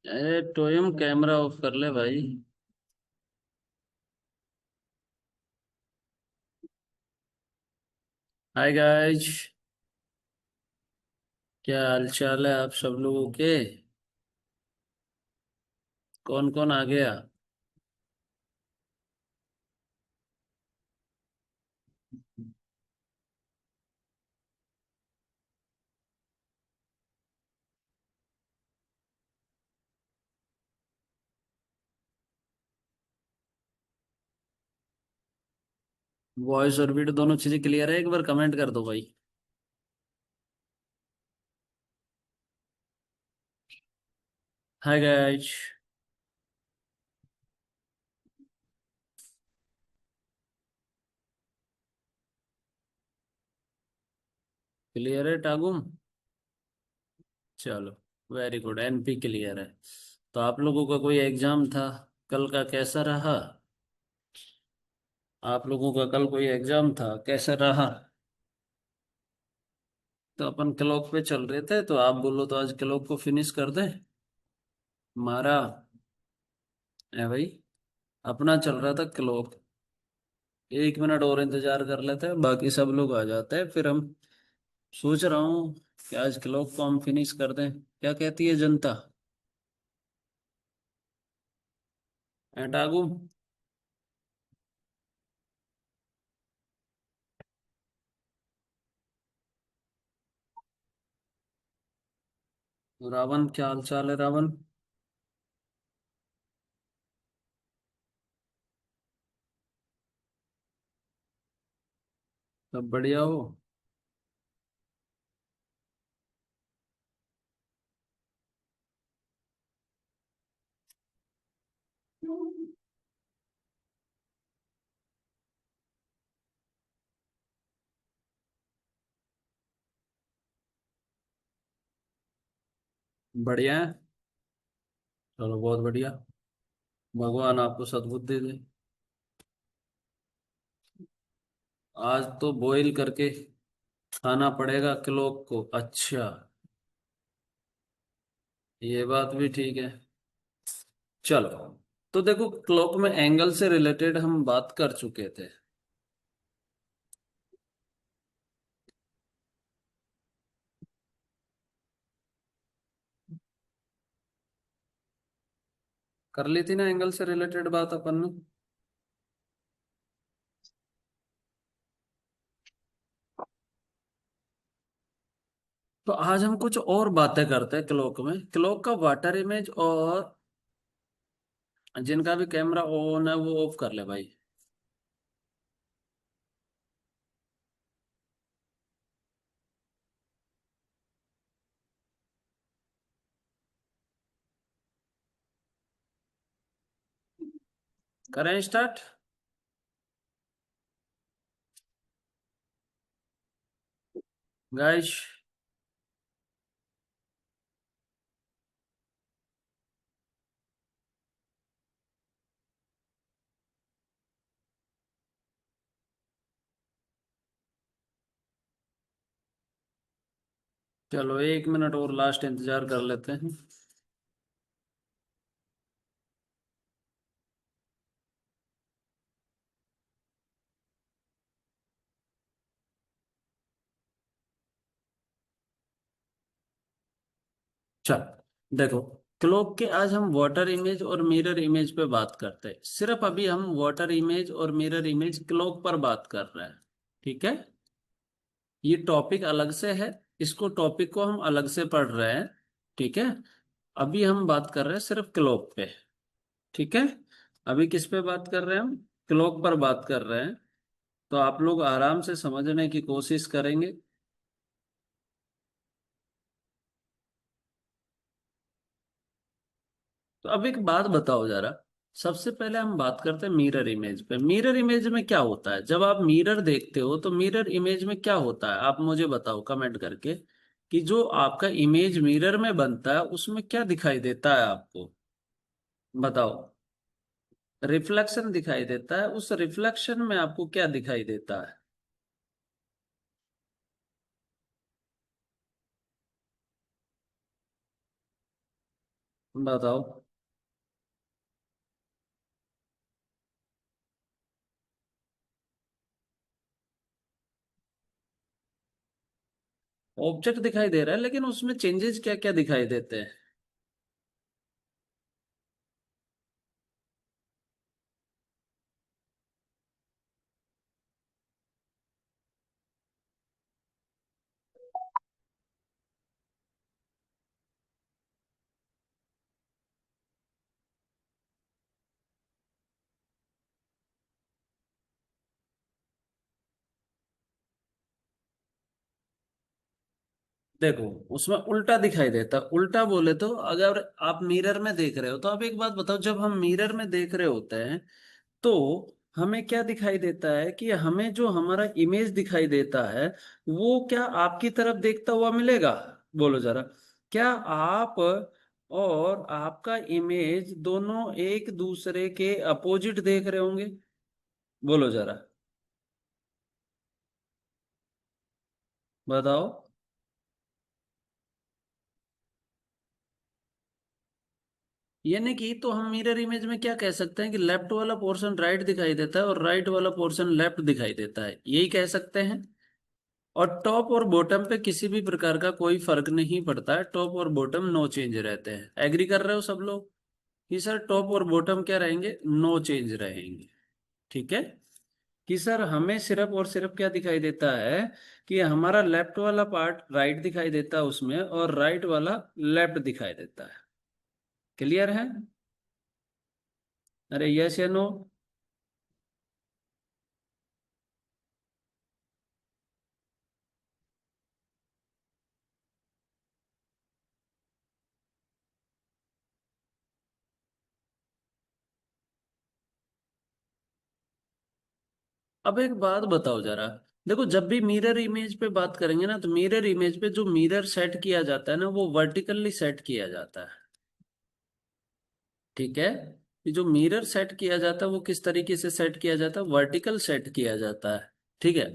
अरे टोयम camera off कर ले भाई। Hi guys. क्या हाल चाल है आप सब लोगों के? कौन कौन आ गया? वॉइस और वीडियो दोनों चीजें क्लियर है? एक बार कमेंट कर दो भाई। Hi guys. क्लियर है टागुम? चलो, वेरी गुड। एनपी क्लियर है। तो आप लोगों का कोई एग्जाम था, कल का कैसा रहा? आप लोगों का कल कोई एग्जाम था, कैसा रहा? तो अपन क्लॉक पे चल रहे थे, तो आप बोलो तो आज क्लॉक को फिनिश कर दें। हमारा है भाई, अपना चल रहा था क्लॉक। 1 मिनट और इंतजार कर लेते हैं, बाकी सब लोग आ जाते हैं, फिर हम सोच रहा हूँ कि आज क्लॉक को हम फिनिश कर दें। क्या कहती है जनता? टागू? रावण, क्या हाल चाल है रावण? सब बढ़िया हो? बढ़िया है। चलो, बहुत बढ़िया। भगवान आपको सद्बुद्धि दे। आज तो बॉईल करके खाना पड़ेगा क्लॉक को। अच्छा, ये बात भी ठीक है। चलो, तो देखो, क्लॉक में एंगल से रिलेटेड हम बात कर चुके थे। कर ली थी ना एंगल से रिलेटेड बात अपन ने। तो आज हम कुछ और बातें करते हैं क्लॉक में। क्लॉक का वाटर इमेज, और जिनका भी कैमरा ऑन है वो ऑफ कर ले भाई। करें स्टार्ट? गाइस, चलो 1 मिनट और लास्ट इंतजार कर लेते हैं। चल, देखो, क्लॉक के आज हम वाटर इमेज और मिरर इमेज पे बात करते हैं। सिर्फ अभी हम वाटर इमेज और मिरर इमेज क्लॉक पर बात कर रहे हैं। ठीक है? ये टॉपिक अलग से है। इसको टॉपिक को हम अलग से पढ़ रहे हैं। ठीक है? अभी हम बात कर रहे हैं सिर्फ क्लॉक पे। ठीक है? अभी किस पे बात कर रहे हैं हम? क्लॉक पर बात कर रहे हैं। तो आप लोग आराम से समझने की कोशिश करेंगे। तो अब एक बात बताओ जरा। सबसे पहले हम बात करते हैं मिरर इमेज पे। मिरर इमेज में क्या होता है? जब आप मिरर देखते हो तो मिरर इमेज में क्या होता है, आप मुझे बताओ कमेंट करके। कि जो आपका इमेज मिरर में बनता है उसमें क्या दिखाई देता है आपको? बताओ। रिफ्लेक्शन दिखाई देता है। उस रिफ्लेक्शन में आपको क्या दिखाई देता है? बताओ। ऑब्जेक्ट दिखाई दे रहा है, लेकिन उसमें चेंजेस क्या क्या दिखाई देते हैं? देखो, उसमें उल्टा दिखाई देता। उल्टा बोले तो अगर आप मिरर में देख रहे हो, तो आप एक बात बताओ, जब हम मिरर में देख रहे होते हैं तो हमें क्या दिखाई देता है कि हमें जो हमारा इमेज दिखाई देता है वो क्या आपकी तरफ देखता हुआ मिलेगा? बोलो जरा। क्या आप और आपका इमेज दोनों एक दूसरे के अपोजिट देख रहे होंगे? बोलो जरा, बताओ। यानी कि तो हम मिरर इमेज में क्या कह सकते हैं कि लेफ्ट वाला पोर्शन राइट दिखाई देता है और राइट वाला पोर्शन लेफ्ट दिखाई देता है, यही कह सकते हैं। और टॉप और बॉटम पे किसी भी प्रकार का कोई फर्क नहीं पड़ता है, टॉप और बॉटम नो चेंज रहते हैं। एग्री कर रहे हो सब लोग कि सर टॉप और बॉटम क्या रहेंगे? नो चेंज रहेंगे। ठीक है। कि सर हमें सिर्फ और सिर्फ क्या दिखाई देता है कि हमारा लेफ्ट वाला पार्ट राइट दिखाई देता है उसमें, और राइट वाला लेफ्ट दिखाई देता है। क्लियर है? अरे यस या नो? अब एक बात बताओ जरा। देखो, जब भी मिरर इमेज पे बात करेंगे ना, तो मिरर इमेज पे जो मिरर सेट किया जाता है ना, वो वर्टिकली सेट किया जाता है। ठीक है। ये जो मिरर सेट किया जाता है वो किस तरीके से सेट किया जाता है? वर्टिकल सेट किया जाता है। ठीक है।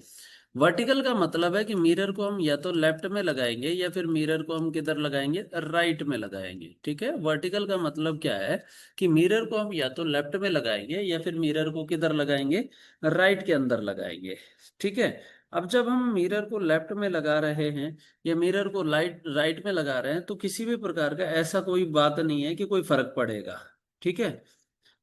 वर्टिकल का मतलब है कि मिरर को हम या तो लेफ्ट में लगाएंगे या फिर मिरर को हम किधर लगाएंगे? राइट में लगाएंगे। ठीक है। वर्टिकल का मतलब क्या है कि मिरर को हम या तो लेफ्ट में लगाएंगे या फिर मिरर को किधर लगाएंगे? राइट के अंदर लगाएंगे। ठीक है। अब जब हम मिरर को लेफ्ट में लगा रहे हैं या मिरर को राइट में लगा रहे हैं, तो किसी भी प्रकार का ऐसा कोई बात नहीं है कि कोई फर्क पड़ेगा। ठीक है।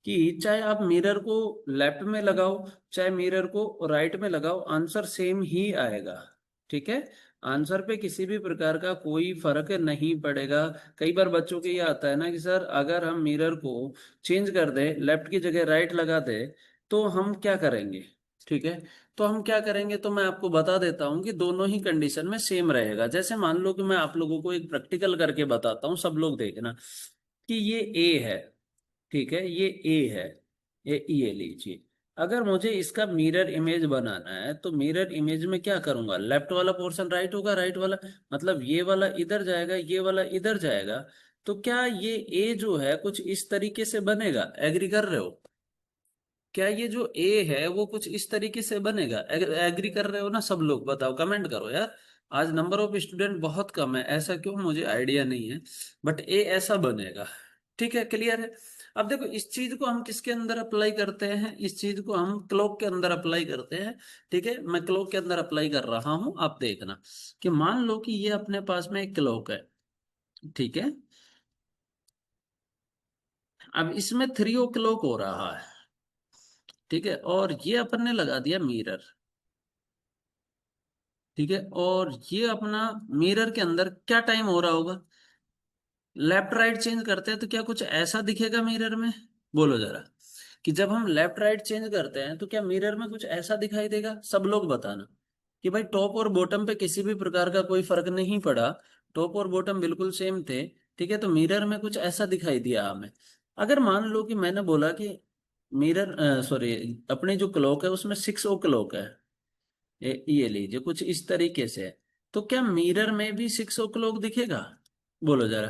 कि चाहे आप मिरर को लेफ्ट में लगाओ चाहे मिरर को राइट में लगाओ, आंसर सेम ही आएगा। ठीक है। आंसर पे किसी भी प्रकार का कोई फर्क नहीं पड़ेगा। कई बार बच्चों के ये आता है ना कि सर अगर हम मिरर को चेंज कर दें, लेफ्ट की जगह राइट लगा दे, तो हम क्या करेंगे? ठीक है। तो हम क्या करेंगे, तो मैं आपको बता देता हूँ कि दोनों ही कंडीशन में सेम रहेगा। जैसे मान लो कि मैं आप लोगों को एक प्रैक्टिकल करके बताता हूँ, सब लोग देखना। कि ये ए है। ठीक है, ये ए है। ये लीजिए। अगर मुझे इसका मिरर इमेज बनाना है, तो मिरर इमेज में क्या करूंगा? लेफ्ट वाला पोर्शन राइट होगा, राइट वाला मतलब ये वाला इधर जाएगा, ये वाला इधर जाएगा। तो क्या ये ए जो है कुछ इस तरीके से बनेगा? एग्री कर रहे हो? क्या ये जो ए है वो कुछ इस तरीके से बनेगा? एग्री कर रहे हो ना सब लोग? बताओ, कमेंट करो यार। आज नंबर ऑफ स्टूडेंट बहुत कम है, ऐसा क्यों मुझे आइडिया नहीं है। बट ए ऐसा बनेगा। ठीक है, क्लियर है? अब देखो, इस चीज को हम किसके अंदर अप्लाई करते हैं? इस चीज को हम क्लॉक के अंदर अप्लाई करते हैं। ठीक है, मैं क्लॉक के अंदर अप्लाई कर रहा हूं, आप देखना। कि मान लो कि ये अपने पास में एक क्लॉक है। ठीक है। अब इसमें 3 o'clock हो रहा है। ठीक है, और ये अपन ने लगा दिया मिरर। ठीक है, और ये अपना मिरर के अंदर क्या टाइम हो रहा होगा? लेफ्ट राइट चेंज करते हैं तो क्या कुछ ऐसा दिखेगा मिरर में? बोलो जरा। कि जब हम लेफ्ट राइट चेंज करते हैं तो क्या मिरर में कुछ ऐसा दिखाई देगा? सब लोग बताना। कि भाई टॉप और बॉटम पे किसी भी प्रकार का कोई फर्क नहीं पड़ा, टॉप और बॉटम बिल्कुल सेम थे। ठीक है, तो मिरर में कुछ ऐसा दिखाई दिया हमें। अगर मान लो कि मैंने बोला कि मिरर, सॉरी, अपनी जो क्लॉक है उसमें 6 o'clock है। ये लीजिए, कुछ इस तरीके से है। तो क्या मिरर में भी 6 o'clock दिखेगा? बोलो जरा।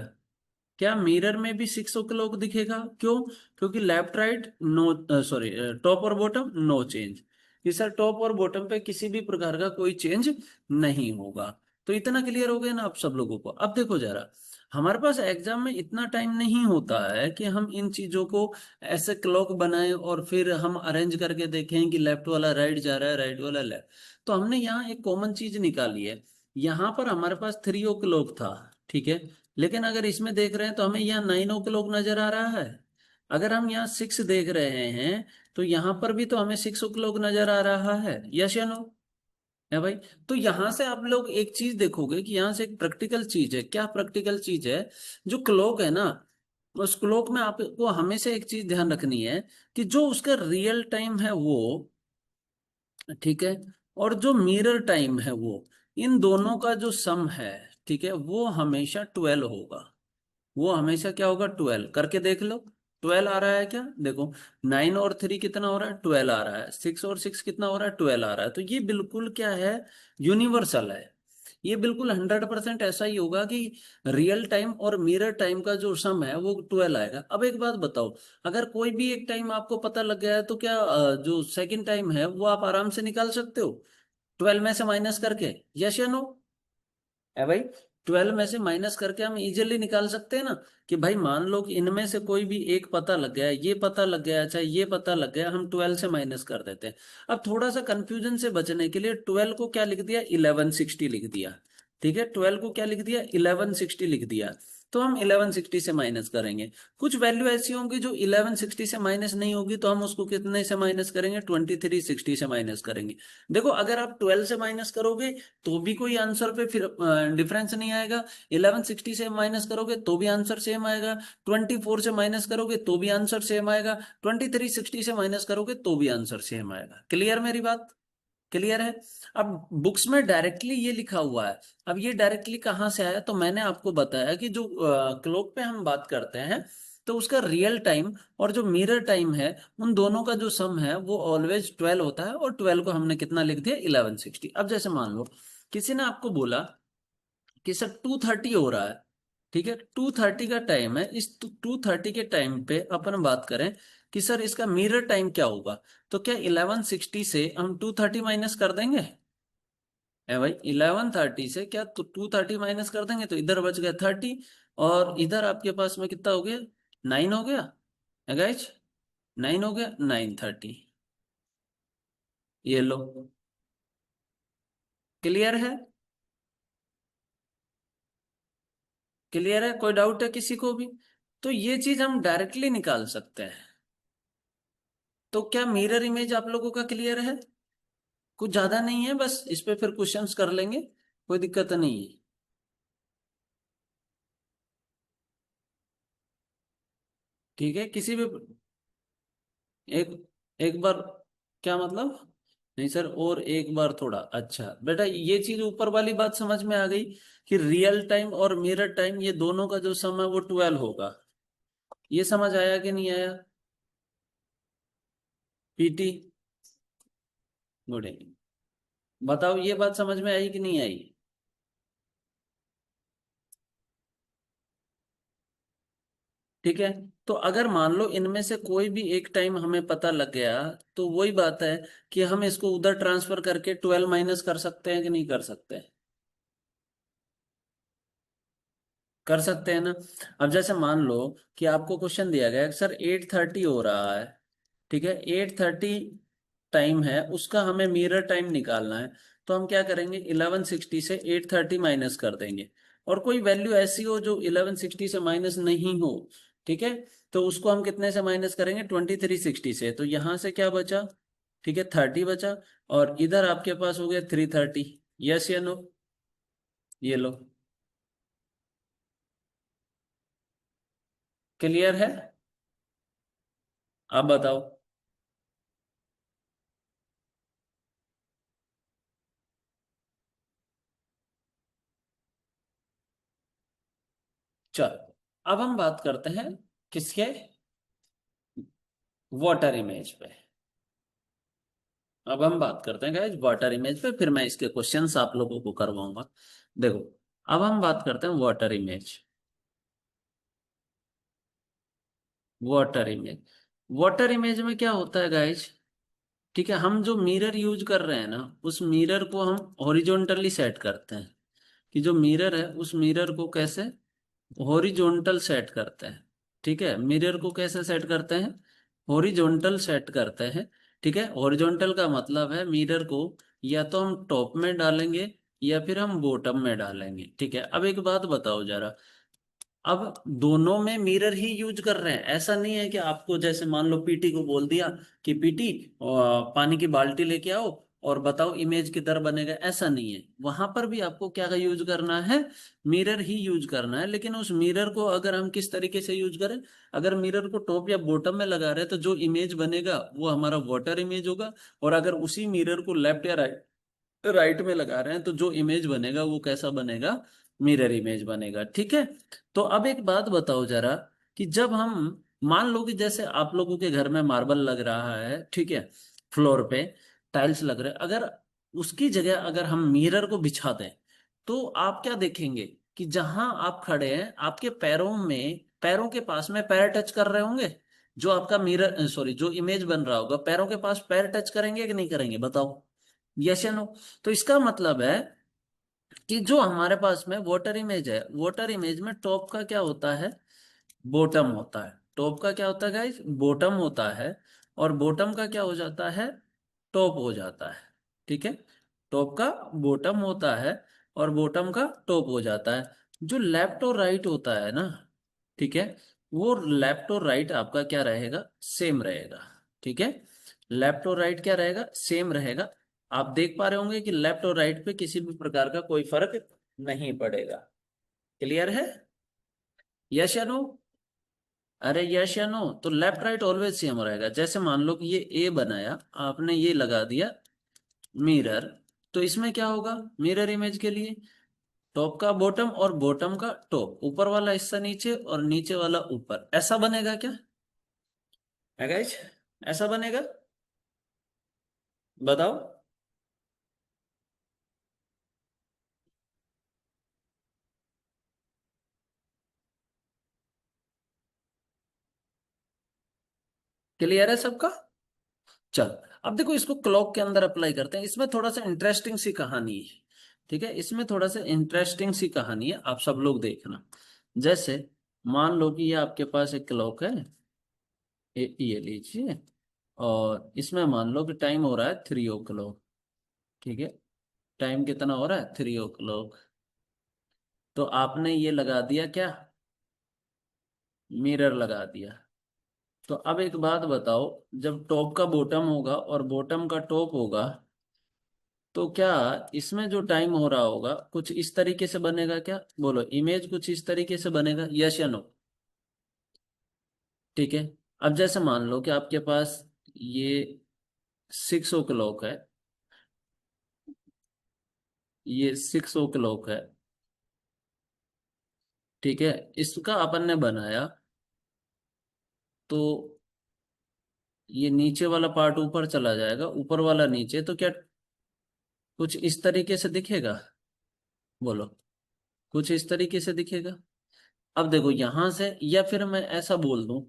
क्या मिरर में भी 6 o'clock दिखेगा? क्यों? क्योंकि left right no, sorry, top और बॉटम नो चेंज। कि सर टॉप और बॉटम पे किसी भी प्रकार का कोई चेंज नहीं होगा। तो इतना क्लियर हो गया ना आप सब लोगों को। अब देखो जरा, हमारे पास एग्जाम में इतना टाइम नहीं होता है कि हम इन चीजों को ऐसे क्लॉक बनाएं और फिर हम अरेंज करके देखें कि लेफ्ट वाला राइट जा रहा है, राइट वाला लेफ्ट। तो हमने यहाँ एक कॉमन चीज निकाली है। यहाँ पर हमारे पास 3 ओ क्लॉक था, ठीक है, लेकिन अगर इसमें देख रहे हैं तो हमें यहाँ 9 ओ क्लॉक नजर आ रहा है। अगर हम यहाँ 6 देख रहे हैं तो यहाँ पर भी तो हमें 6 ओ क्लॉक नजर आ रहा है, यस या नो है भाई। तो यहां से आप लोग एक चीज देखोगे कि यहां से एक प्रैक्टिकल चीज है। क्या प्रैक्टिकल चीज है? जो क्लॉक है ना, उस क्लॉक में आपको हमेशा एक चीज ध्यान रखनी है कि जो उसका रियल टाइम है वो, ठीक है, और जो मिरर टाइम है वो, इन दोनों का जो सम है, ठीक है, वो हमेशा 12 होगा। वो हमेशा क्या होगा? 12। करके देख लो, 12 आ रहा है क्या? देखो, 9 और 3 कितना हो रहा है? 12 आ रहा है। 6 और 6 कितना हो रहा है? 12 आ रहा है। तो ये बिल्कुल क्या है? यूनिवर्सल है। ये बिल्कुल 100% ऐसा ही होगा कि रियल टाइम और मिरर टाइम का जो सम है वो 12 आएगा। अब एक बात बताओ, अगर कोई भी एक टाइम आपको पता लग गया है तो क्या जो सेकंड टाइम है वो आप आराम से निकाल सकते हो 12 में से माइनस करके? यस या नो है भाई? 12 में से माइनस करके हम इजीली निकाल सकते हैं ना कि भाई मान लो कि इनमें से कोई भी एक पता लग गया, ये पता लग गया, अच्छा ये पता लग गया, हम 12 से माइनस कर देते हैं। अब थोड़ा सा कंफ्यूजन से बचने के लिए 12 को क्या लिख दिया? 1160 लिख दिया। ठीक है, 12 को क्या लिख दिया? 1160 लिख दिया। तो हम 1160 से माइनस करेंगे। कुछ वैल्यू ऐसी होंगी जो 1160 से माइनस नहीं होगी, तो हम उसको कितने से माइनस करेंगे? 2360 से माइनस करेंगे। देखो, अगर आप 12 से माइनस करोगे तो भी कोई आंसर पे फिर डिफरेंस नहीं आएगा। 1160 से माइनस करोगे तो भी आंसर सेम आएगा। 24 से माइनस करोगे तो भी आंसर सेम आएगा। 2360 से माइनस करोगे तो भी आंसर सेम आएगा। क्लियर मेरी बात? क्लियर है? अब बुक्स में डायरेक्टली ये लिखा हुआ है। अब ये डायरेक्टली कहाँ से आया? तो मैंने आपको बताया कि जो क्लॉक पे हम बात करते हैं तो उसका रियल टाइम और जो मिरर टाइम है, उन दोनों का जो सम है वो ऑलवेज 12 होता है। और 12 को हमने कितना लिख दिया? 1160। अब जैसे मान लो किसी ने आपको बोला कि सर 2:30 हो रहा है, ठीक है, 2:30 का टाइम है। इस 2:30 के टाइम पे अपन बात करें कि सर इसका मिरर टाइम क्या होगा, तो क्या 1160 से हम 2:30 माइनस कर देंगे? है भाई, 11:30 से क्या तो 2:30 माइनस कर देंगे तो इधर बच गया 30, और इधर आपके पास में कितना हो गया? 9 हो गया है गाइज। 9 हो गया, 9:30। ये लो, क्लियर है? क्लियर है? कोई डाउट है किसी को भी? तो ये चीज हम डायरेक्टली निकाल सकते हैं। तो क्या मिरर इमेज आप लोगों का क्लियर है? कुछ ज्यादा नहीं है, बस इस पे फिर क्वेश्चंस कर लेंगे, कोई दिक्कत नहीं है। ठीक है, किसी भी एक एक बार, क्या मतलब? नहीं सर, और एक बार थोड़ा, अच्छा बेटा ये चीज ऊपर वाली बात समझ में आ गई कि रियल टाइम और मिरर टाइम ये दोनों का जो सम है वो 12 होगा। ये समझ आया कि नहीं आया? PT, good evening. बताओ ये बात समझ में आई कि नहीं आई? ठीक है, तो अगर मान लो इनमें से कोई भी एक टाइम हमें पता लग गया, तो वही बात है कि हम इसको उधर ट्रांसफर करके 12 माइनस कर सकते हैं कि नहीं कर सकते? कर सकते हैं ना। अब जैसे मान लो कि आपको क्वेश्चन दिया गया है सर 8:30 हो रहा है, ठीक है, 8:30 टाइम है, उसका हमें मिरर टाइम निकालना है। तो हम क्या करेंगे? 1160 से 8:30 माइनस कर देंगे। और कोई वैल्यू ऐसी हो जो 1160 से माइनस नहीं हो, ठीक है, तो उसको हम कितने से माइनस करेंगे? 2360 से। तो यहां से क्या बचा? ठीक है, 30 बचा। और इधर आपके पास हो गया 330। यस या नो? ये लो, क्लियर है? आप बताओ। चलो, अब हम बात करते हैं किसके? वाटर इमेज पे। अब हम बात करते हैं गाइस वाटर इमेज पे, फिर मैं इसके क्वेश्चंस आप लोगों को करवाऊंगा। देखो, अब हम बात करते हैं water image. Water image, water image में क्या होता है गाइस? ठीक है, हम जो मिरर यूज कर रहे हैं ना, उस मिरर को हम हॉरिजॉन्टली सेट करते हैं। कि जो मिरर है उस मिरर को कैसे हॉरिजॉन्टल सेट करते हैं। ठीक है, मिरर को कैसे सेट करते हैं, हॉरिजॉन्टल सेट करते हैं। ठीक है, हॉरिजॉन्टल का मतलब है मिरर को या तो हम टॉप में डालेंगे या फिर हम बॉटम में डालेंगे। ठीक है, अब एक बात बताओ जरा, अब दोनों में मिरर ही यूज कर रहे हैं। ऐसा नहीं है कि आपको जैसे मान लो पीटी को बोल दिया कि पीटी पानी की बाल्टी लेके आओ और बताओ इमेज किधर बनेगा, ऐसा नहीं है। वहां पर भी आपको क्या का यूज करना है, मिरर ही यूज करना है। लेकिन उस मिरर को अगर हम किस तरीके से यूज करें, अगर मिरर को टॉप या बॉटम में लगा रहे हैं तो जो इमेज बनेगा वो हमारा वाटर इमेज होगा। और अगर उसी मिरर को लेफ्ट या राइट में लगा रहे हैं तो जो इमेज बनेगा वो कैसा बनेगा, मिरर इमेज बनेगा। ठीक है, तो अब एक बात बताओ जरा, कि जब हम मान लो कि जैसे आप लोगों के घर में मार्बल लग रहा है, ठीक है, फ्लोर पे टाइल्स लग रहे हैं, अगर उसकी जगह अगर हम मिरर को बिछा दें तो आप क्या देखेंगे कि जहां आप खड़े हैं आपके पैरों में, पैरों के पास में पैर टच कर रहे होंगे। जो आपका मिरर सॉरी जो इमेज बन रहा होगा पैरों के पास पैर टच करेंगे कि नहीं करेंगे, बताओ, यस या नो। तो इसका मतलब है कि जो हमारे पास में वाटर इमेज है, वाटर इमेज में टॉप का क्या होता है, बॉटम होता है। टॉप का क्या होता है गाइस, बॉटम होता है। और बॉटम का क्या हो जाता है, टॉप हो जाता है। ठीक है, टॉप का बॉटम होता है और बॉटम का टॉप हो जाता है। जो लेफ्ट और राइट होता है ना, ठीक है, वो लेफ्ट और राइट आपका क्या रहेगा, सेम रहेगा। ठीक है, लेफ्ट और राइट क्या रहेगा, सेम रहेगा। आप देख पा रहे होंगे कि लेफ्ट और राइट पे किसी भी प्रकार का कोई फर्क नहीं पड़ेगा। क्लियर है, यस या नो। अरे यस या नो, तो लेफ्ट राइट ऑलवेज सेम रहेगा। जैसे मान लो कि ये ए बनाया आपने, ये लगा दिया मिरर, तो इसमें क्या होगा, मिरर इमेज के लिए टॉप का बॉटम और बॉटम का टॉप, ऊपर वाला हिस्सा नीचे और नीचे वाला ऊपर, ऐसा बनेगा क्या है गाइस, ऐसा बनेगा, बताओ। क्लियर है सबका। चल, अब देखो इसको क्लॉक के अंदर अप्लाई करते हैं। इसमें थोड़ा सा इंटरेस्टिंग सी कहानी है। ठीक है, इसमें थोड़ा सा इंटरेस्टिंग सी कहानी है, आप सब लोग देखना। जैसे मान लो कि ये आपके पास एक क्लॉक है, ये लीजिए, और इसमें मान लो कि टाइम हो रहा है 3 o'clock। ठीक है, टाइम कितना हो रहा है, 3 o'clock। तो आपने ये लगा दिया क्या, मिरर लगा दिया। तो अब एक बात बताओ, जब टॉप का बॉटम होगा और बॉटम का टॉप होगा, तो क्या इसमें जो टाइम हो रहा होगा कुछ इस तरीके से बनेगा क्या, बोलो, इमेज कुछ इस तरीके से बनेगा, यस या नो। ठीक है, अब जैसे मान लो कि आपके पास ये 6 o'clock है, ये 6 o'clock है। ठीक है, इसका अपन ने बनाया, तो ये नीचे वाला पार्ट ऊपर चला जाएगा, ऊपर वाला नीचे, तो क्या कुछ इस तरीके से दिखेगा, बोलो, कुछ इस तरीके से दिखेगा। अब देखो यहां से, या फिर मैं ऐसा बोल दूं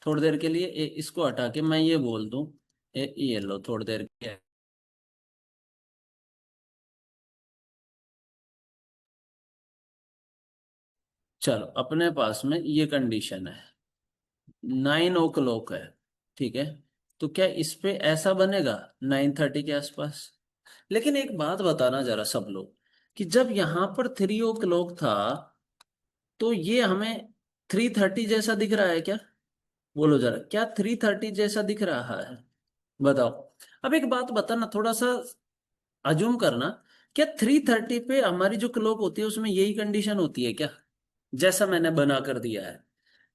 थोड़ी देर के लिए, इसको हटा के मैं ये बोल दूं, ये लो थोड़ी देर के, चलो अपने पास में ये कंडीशन है, 9 o'clock है। ठीक है, तो क्या इस पे ऐसा बनेगा 9:30 के आसपास। लेकिन एक बात बताना जरा सब लोग, कि जब यहां पर 3 o'clock था तो ये हमें 3:30 जैसा दिख रहा है क्या, बोलो जरा, क्या 3:30 जैसा दिख रहा है, बताओ। अब एक बात बताना, थोड़ा सा अज्यूम करना, क्या 3:30 पे हमारी जो क्लॉक होती है उसमें यही कंडीशन होती है क्या, जैसा मैंने बना कर दिया है।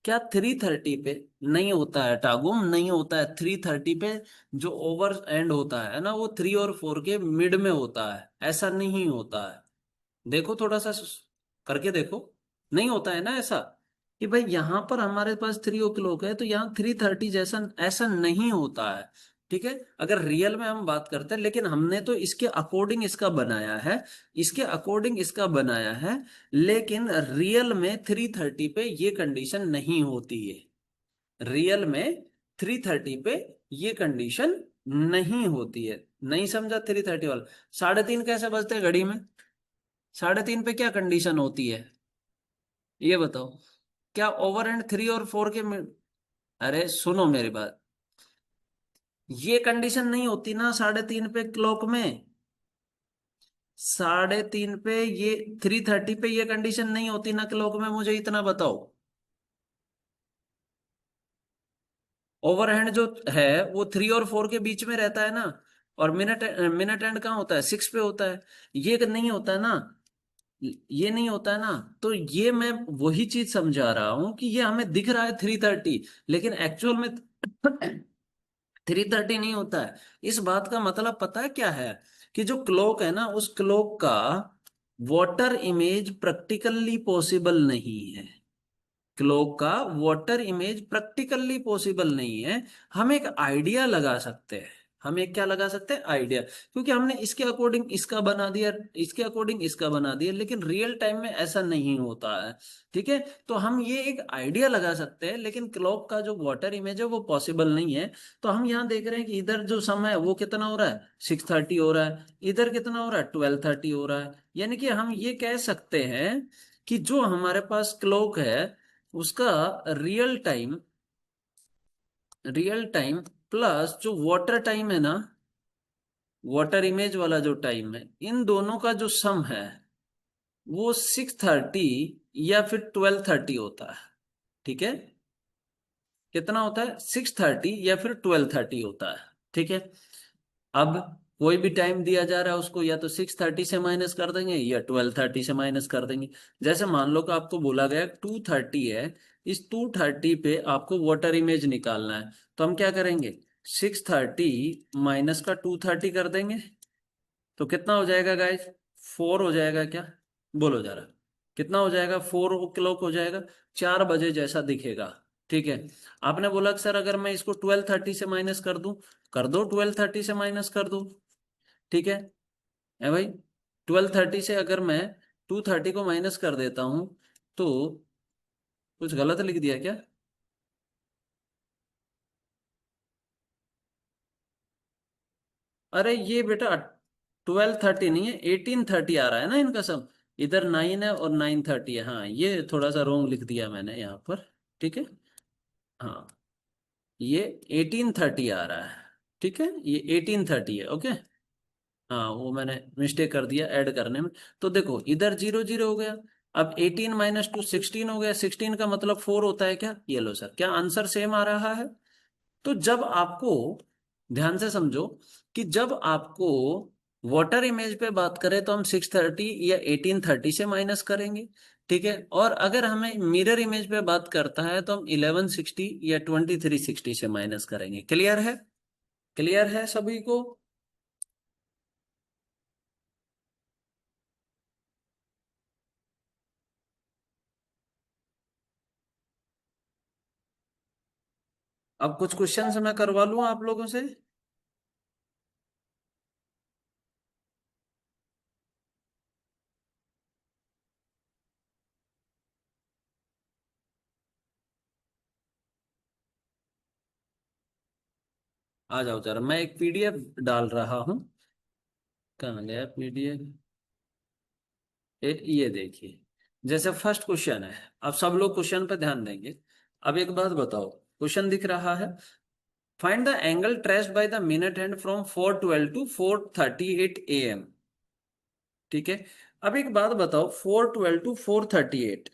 क्या 3:30 पे नहीं होता है टागुम, नहीं होता है 3:30 पे। जो ओवर एंड होता है ना, वो 3 और 4 के मिड में होता है, ऐसा नहीं होता है। देखो थोड़ा सा करके देखो, नहीं होता है ना ऐसा, कि भाई यहाँ पर हमारे पास 3 o'clock है तो यहाँ 3:30 जैसा, ऐसा नहीं होता है। ठीक है, अगर रियल में हम बात करते हैं, लेकिन हमने तो इसके अकॉर्डिंग इसका बनाया है, इसके अकॉर्डिंग इसका बनाया है। लेकिन रियल में 3:30 पे ये कंडीशन नहीं होती है, रियल में 3:30 पे ये कंडीशन नहीं होती है। नहीं समझा 3:30 वाला, 3:30 कैसे बजते हैं घड़ी में, 3.5 पे क्या कंडीशन होती है, ये बताओ। क्या ओवर एंड 3 और 4 के अरे सुनो मेरी बात, ये कंडीशन नहीं होती ना 3.5 पे क्लॉक में। 3.5 पे ये, 3:30 पे ये कंडीशन नहीं होती ना क्लॉक में, मुझे इतना बताओ। ओवरहैंड जो है वो 3 और 4 के बीच में रहता है ना, और मिनट मिनट एंड कहाँ होता है, 6 पे होता है। ये नहीं होता है ना, ये नहीं होता है ना। तो ये मैं वही चीज समझा रहा हूं कि ये हमें दिख रहा है 3:30, लेकिन एक्चुअल में 3:30 नहीं होता है। इस बात का मतलब पता है क्या है, कि जो क्लॉक है ना, उस क्लॉक का वाटर इमेज प्रैक्टिकली पॉसिबल नहीं है। क्लॉक का वाटर इमेज प्रैक्टिकली पॉसिबल नहीं है। हम एक आइडिया लगा सकते हैं। हम एक क्या लगा सकते हैं, आइडिया, क्योंकि हमने इसके अकॉर्डिंग इसका बना दिया, इसके अकॉर्डिंग इसका बना दिया, लेकिन रियल टाइम में ऐसा नहीं होता है। ठीक है, तो हम ये एक आइडिया लगा सकते हैं, लेकिन क्लॉक का जो वाटर इमेज है वो पॉसिबल नहीं है। तो हम यहाँ देख रहे हैं कि इधर जो समय है वो कितना हो रहा है, 6:30 हो रहा है, इधर कितना हो रहा है, 12:30 हो रहा है। यानी कि हम ये कह सकते हैं कि जो हमारे पास क्लॉक है उसका real time, real time plus जो वाटर टाइम है ना, वाटर इमेज वाला जो टाइम है, इन दोनों का जो सम है वो 6:30 या फिर 12:30 होता है। ठीक है, कितना होता है, 6:30 या फिर 12:30 होता है। ठीक है, अब कोई भी टाइम दिया जा रहा है उसको या तो 6:30 से माइनस कर देंगे या 12:30 से माइनस कर देंगे। जैसे मान लो कि आपको बोला गया 2:30 है, इस 2:30 पे आपको वाटर इमेज निकालना है, तो हम क्या करेंगे, 6:30 माइनस का 2:30 कर देंगे। तो कितना हो जाएगा गाइस, 4 हो जाएगा क्या, बोलो जरा, कितना हो जाएगा, 4 o'clock हो जाएगा, 4 बजे जैसा दिखेगा। ठीक है, आपने बोला कि सर अगर मैं इसको 12:30 से माइनस कर दूं, कर दो, 12:30 से माइनस कर दो। ठीक है भाई, 12:30 से अगर मैं 2:30 को माइनस कर देता हूं, तो कुछ गलत लिख दिया क्या, अरे ये बेटा 12:30 नहीं है, 18:30 आ रहा है ना इनका सब। इधर 9 है और 9:30 है, हाँ ये थोड़ा सा रोंग लिख दिया मैंने यहाँ पर। ठीक है, हाँ ये 18:30 आ रहा है। ठीक है, ये 18:30 है, ओके। हाँ वो मैंने मिस्टेक कर दिया ऐड करने में। तो देखो इधर 0 0 हो गया, अब 18 माइनस 2 16 हो गया, 16 का मतलब 4 होता है क्या, ये लो सर, क्या आंसर सेम आ रहा है। तो जब आपको, ध्यान से समझो, कि जब आपको वाटर इमेज पे बात करें तो हम 6:30 या 18:30 से माइनस करेंगे। ठीक है, और अगर हमें मिरर इमेज पे बात करता है तो हम 1160 या 2360 से माइनस करेंगे। क्लियर है, क्लियर है सभी को। अब कुछ क्वेश्चन मैं करवा लूं आप लोगों से। आ जाओ जरा, मैं एक पीडीएफ डाल रहा हूँ। कहाँ गया पीडीएफ, ये देखिए। जैसे फर्स्ट क्वेश्चन है, अब सब लोग क्वेश्चन पे ध्यान देंगे। अब एक बात बताओ, क्वेश्चन दिख रहा है, find the angle traced by the minute hand from 4:12 to 4:38 AM। ठीक है, अब एक बात बताओ, 4:12 टू 4:38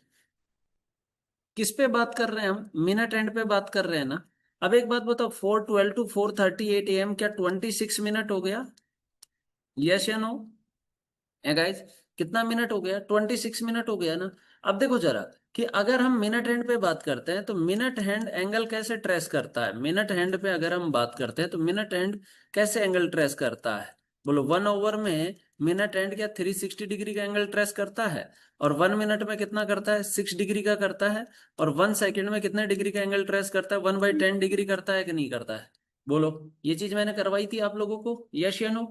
किस पे बात कर रहे हैं हम, मिनट एंड पे बात कर रहे हैं ना। अब एक बात बताओ, 4:12 टू 4:38 AM क्या 26 मिनट हो गया, यस या नो, है गाइस। कितना मिनट हो गया, 26 मिनट हो गया ना। अब देखो जरा, कि अगर हम मिनट हैंड पे बात करते हैं तो मिनट हैंड एंगल कैसे ट्रेस करता है, मिनट हैंड पे अगर हम बात करते हैं तो मिनट हैंड कैसे एंगल ट्रेस करता है, बोलो 1 ओवर में मिनट हैंड क्या 360 डिग्री का एंगल ट्रेस करता है, और 1 मिनट में कितना करता है, 6 डिग्री का करता है, और 1 सेकेंड में कितने डिग्री का एंगल ट्रेस करता है, 1/10 डिग्री करता है कि नहीं करता है, बोलो। ये चीज मैंने करवाई थी आप लोगों को, यस या नो,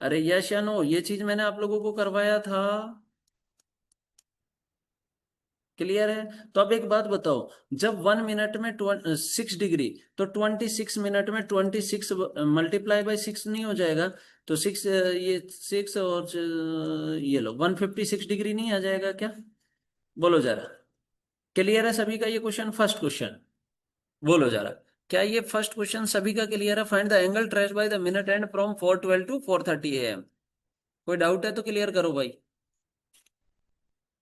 अरे यश या नो, ये चीज मैंने आप लोगों को करवाया था। क्लियर है? तो अब एक बात बताओ, जब 1 मिनट में 6 डिग्री, तो 26 मिनट में 26 मल्टीप्लाई बाई 6 नहीं हो जाएगा? तो 6, ये 6 और ये लो 156 डिग्री नहीं आ जाएगा क्या? बोलो जरा। क्लियर है सभी का ये क्वेश्चन? फर्स्ट क्वेश्चन बोलो जरा, क्या ये फर्स्ट क्वेश्चन सभी का क्लियर है? Find the angle trace by the minute and from 4:12 to 4:30 AM। कोई डाउट है तो क्लियर करो भाई।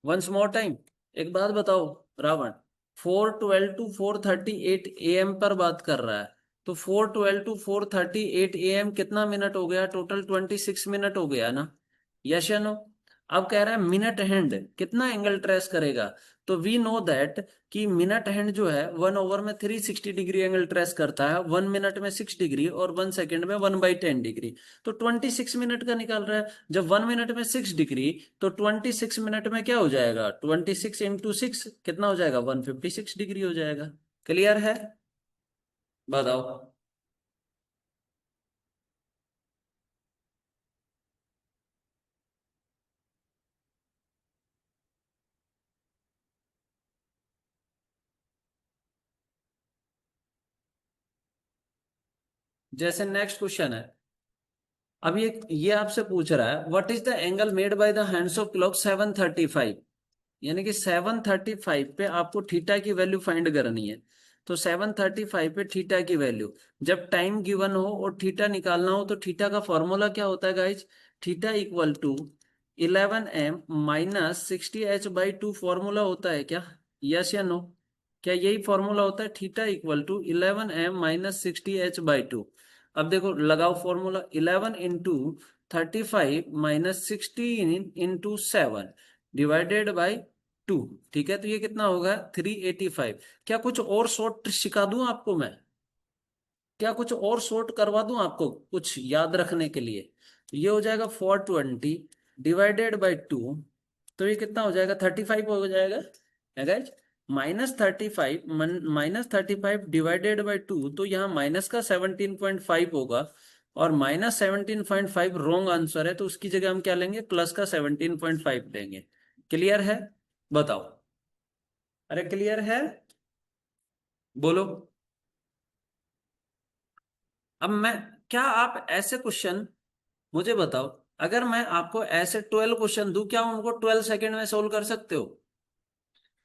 वंस मोर टाइम, एक बात बताओ रावण, 4:12 टू 4:38 AM पर बात कर रहा है, तो 4:12 टू 4:38 AM कितना मिनट हो गया? टोटल 26 मिनट हो गया ना? यस या नो? अब कह रहा है मिनट हैंड कितना एंगल ट्रेस करेगा। तो वी नो दैट कि मिनट हैंड जो है 1 ओवर में 360 डिग्री एंगल ट्रेस करता है, 1 मिनट में 6 डिग्री और 1 सेकेंड में 1/10 डिग्री। तो 26 मिनट का निकाल रहा है। जब 1 मिनट में 6 डिग्री, तो 26 मिनट में क्या हो जाएगा? 26 × 6 कितना हो जाएगा? 156 डिग्री हो जाएगा। क्लियर है? बताओ। जैसे नेक्स्ट क्वेश्चन है, अब ये आपसे पूछ रहा है what is the angle made by the hands of clock 7:35। यानी कि 7:35 पे आपको थीटा की वैल्यू फाइंड करनी है। तो 7:35 पे थीटा की वैल्यू, जब टाइम गिवन हो और थीटा निकालना हो, तो थीटा का फॉर्मूला क्या होता है guys? Theta equal to 11m - 60h/2 formula होता है क्या? यस या नो? क्या यही फॉर्मूला होता है? Theta equal to 11m - 60h/2। अब देखो लगाओ फॉर्मूला, 11 × 35 - 16 × 7 डिवाइडेड बाई 2। ठीक है, तो ये कितना होगा? 385। क्या कुछ और शॉर्ट सिखा दूं आपको मैं? क्या कुछ और शॉर्ट करवा दूं आपको कुछ याद रखने के लिए? तो ये हो जाएगा 420 डिवाइडेड बाई 2। तो ये कितना हो जाएगा? 35 हो जाएगा है गाइज। -35 डिवाइडेड बाई 2, तो यहाँ माइनस का 17.5 होगा, और -17.5 रॉन्ग आंसर है, तो उसकी जगह हम क्या लेंगे? प्लस का 17.5 लेंगे। क्लियर है? बताओ। अरे क्लियर है? बोलो। अब मैं, क्या आप ऐसे क्वेश्चन, मुझे बताओ, अगर मैं आपको ऐसे 12 क्वेश्चन दूं, क्या उनको 12 सेकेंड में सोल्व कर सकते हो?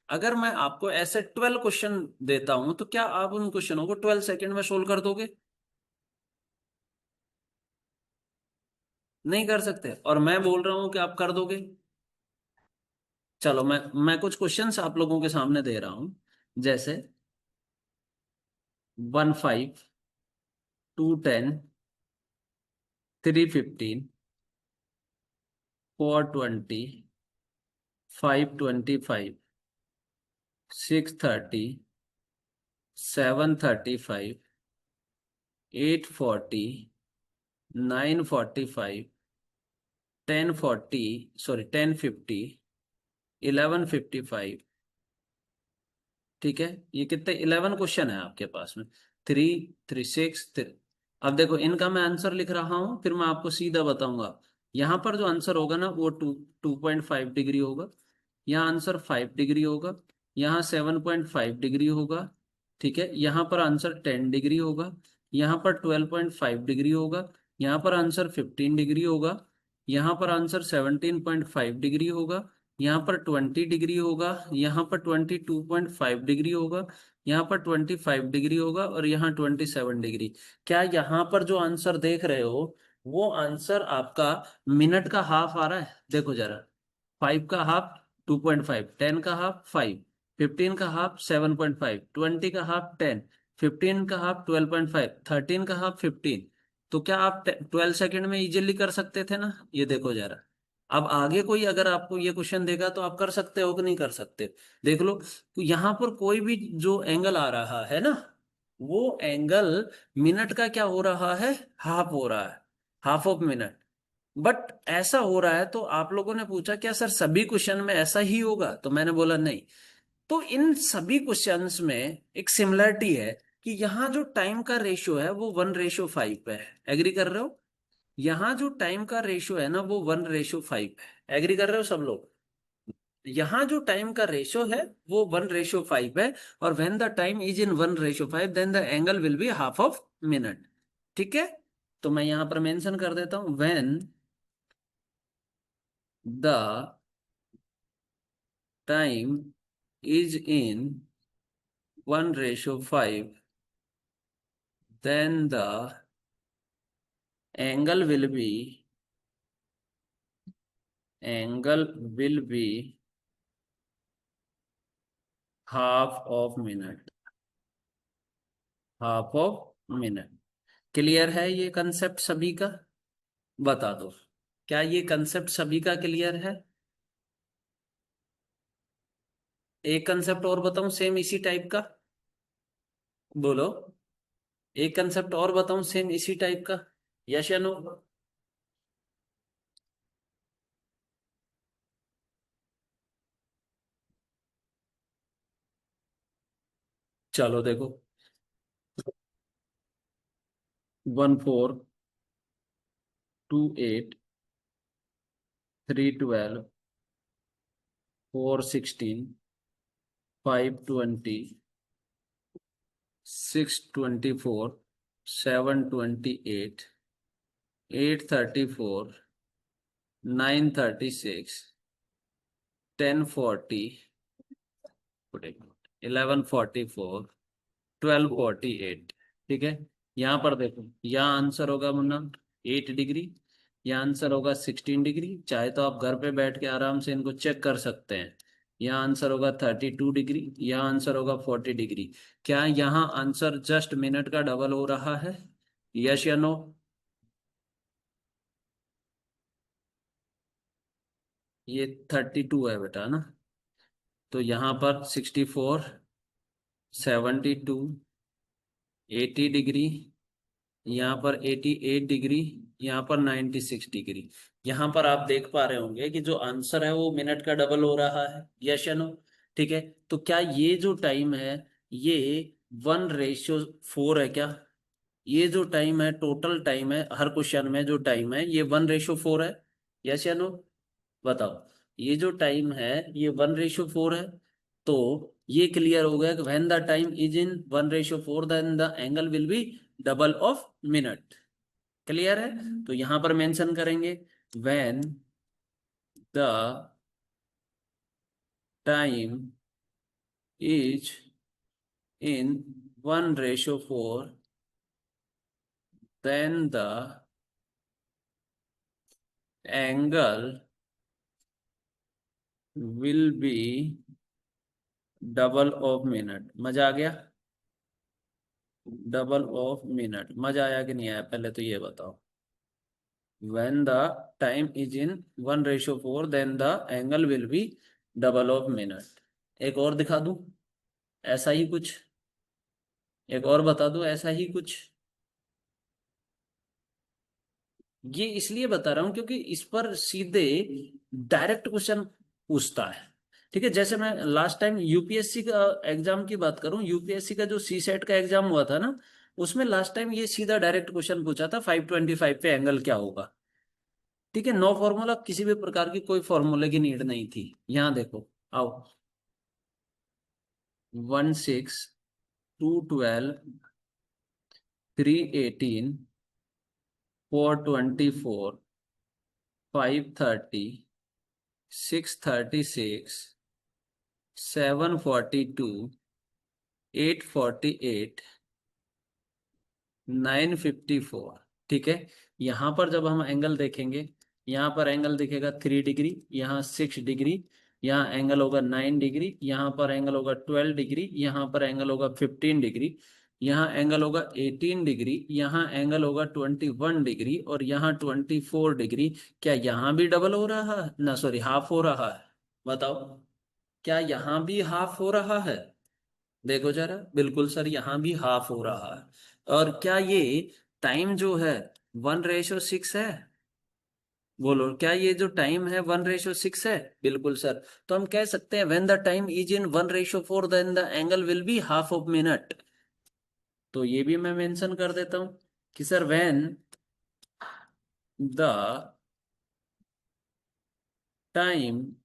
अगर मैं आपको ऐसे 12 क्वेश्चन देता हूं, तो क्या आप उन क्वेश्चनों को 12 सेकेंड में सोल्व कर दोगे? नहीं कर सकते, और मैं बोल रहा हूं कि आप कर दोगे। चलो मैं कुछ क्वेश्चंस आप लोगों के सामने दे रहा हूं। जैसे 15, 210, 315, 420, 525, 630, 735, 840, 945, 1040, सॉरी 1050, 1155। ठीक है, ये कितने 11 क्वेश्चन है आपके पास में? 336। अब देखो इनका मैं आंसर लिख रहा हूं, फिर मैं आपको सीधा बताऊंगा। यहाँ पर जो आंसर होगा ना, वो 2.5 डिग्री होगा। यहाँ आंसर 5 डिग्री होगा। यहाँ 7.5 डिग्री होगा। ठीक है, यहाँ पर आंसर 10 डिग्री होगा। यहाँ पर 12.5 डिग्री होगा। यहाँ पर आंसर 15 डिग्री होगा। यहाँ पर आंसर 17.5 डिग्री होगा। यहाँ पर 20 डिग्री होगा। यहाँ पर 22.5 डिग्री होगा। यहाँ पर 25 डिग्री होगा, और यहाँ 27 डिग्री। क्या यहाँ पर जो आंसर देख रहे हो, वो आंसर आपका मिनट का हाफ आ रहा है? देखो जरा, 5 का हाफ 2.5, 10 का हाफ 5, 15 का हाफ 7.5, 20 का हाफ 10, 15 का हाफ 12.5, 13 का हाफ 15। तो क्या आप 12 सेकेंड में इजीली कर सकते थे ना? ये देखो जरा। अब आगे कोई अगर आपको ये क्वेश्चन देगा, तो आप कर सकते हो कि नहीं कर सकते? देख लो, तो यहाँ पर कोई भी जो एंगल आ रहा है ना, वो एंगल मिनट का क्या हो रहा है? हाफ हो रहा है, हाफ ऑफ मिनट। बट ऐसा हो रहा है, तो आप लोगों ने पूछा क्या सर सभी क्वेश्चन में ऐसा ही होगा? तो मैंने बोला नहीं। तो इन सभी क्वेश्चंस में एक सिमिलरिटी है, कि यहाँ जो टाइम का रेशियो है वो 1:5 पे है। एग्री कर रहे हो? यहाँ जो टाइम का रेशियो है ना, वो 1:5 है। एग्री कर रहे हो सब लोग? यहाँ जो टाइम का रेशो है वो 1:5 है, और when the time is in 1:5 then the angle will be half of minute. ठीक है, तो मैं यहाँ पर मेंशन कर देता हूं, when the time is in 1:5 then the angle will be angle will be half of minute, half of minute. Clear है ये कंसेप्ट सभी का? बता दो, क्या ये कंसेप्ट सभी का क्लियर है? एक कंसेप्ट और बताऊं सेम इसी टाइप का, बोलो। एक कंसेप्ट और बताऊं सेम इसी टाइप का, यस या नो? चलो देखो, 1428 312 416 520 624 728 834 936 1040 1144 1248। ठीक है, यहां पर देखो, यहाँ आंसर होगा मुन्ना 8 डिग्री, यहाँ आंसर होगा 16 डिग्री। चाहे तो आप घर पे बैठ के आराम से इनको चेक कर सकते हैं। यहाँ आंसर होगा 32 डिग्री, यहाँ आंसर होगा 40 डिग्री। क्या यहाँ आंसर जस्ट मिनट का डबल हो रहा है, यस या नो? ये 32 है बेटा ना, तो यहाँ पर 64 72 80 डिग्री, यहाँ पर 88 डिग्री, यहाँ पर 96 डिग्री। यहाँ पर आप देख पा रहे होंगे कि जो आंसर है वो मिनट का डबल हो रहा है, यस या नो? ठीक है, तो क्या ये जो टाइम है ये 1:4 है क्या? ये जो टाइम है, टोटल टाइम है हर क्वेश्चन में जो टाइम है, ये 1:4 है, यस या नो? बताओ, ये जो टाइम है ये 1:4 है। तो ये क्लियर हो गया कि when the time is in 1:4 then the angle will be double of minute. Clear है? तो यहां पर मेंशन करेंगे, when the time is in 1:4 then the angle will be double of minute. मजा आ गया? डबल ऑफ मिनट, मजा आया कि नहीं आया, पहले तो ये बताओ। when the time is in 1:4 then the angle will be double of minute। एक और दिखा दूं ऐसा ही कुछ, एक और बता दूं ऐसा ही कुछ? ये इसलिए बता रहा हूं क्योंकि इस पर सीधे डायरेक्ट क्वेश्चन पूछता है। ठीक है, जैसे मैं लास्ट टाइम यूपीएससी का एग्जाम की बात करूं, यूपीएससी का जो सी सेट का एग्जाम हुआ था ना, उसमें लास्ट टाइम ये सीधा डायरेक्ट क्वेश्चन पूछा था, 525 पे एंगल क्या होगा। ठीक है, नो फॉर्मूला, किसी भी प्रकार की कोई फॉर्मूले की नीड नहीं थी। यहाँ देखो, आओ, 16 212 318 424 530 636 742 848 954। ठीक है, यहां पर जब हम एंगल देखेंगे, यहाँ पर एंगल दिखेगा 3 डिग्री, यहाँ 6 डिग्री, यहाँ एंगल होगा 9 डिग्री, यहाँ पर एंगल होगा 12 डिग्री, यहाँ पर एंगल होगा 15 डिग्री, यहाँ एंगल होगा 18 डिग्री, यहाँ एंगल होगा 21 डिग्री, और यहाँ 24 डिग्री। क्या यहाँ भी डबल हो रहा है ना, सॉरी हाफ हो रहा है? बताओ, क्या यहाँ भी हाफ हो रहा है? देखो जरा, बिल्कुल सर, यहाँ भी हाफ हो रहा है। और क्या ये टाइम जो है 1:6 है? बोलो, क्या ये जो टाइम है 1:6 है? बिल्कुल सर। तो हम कह सकते हैं when the time is in 1:4 then the angle will be half of minute. तो ये भी मैं मेंशन कर देता हूं कि sir when the time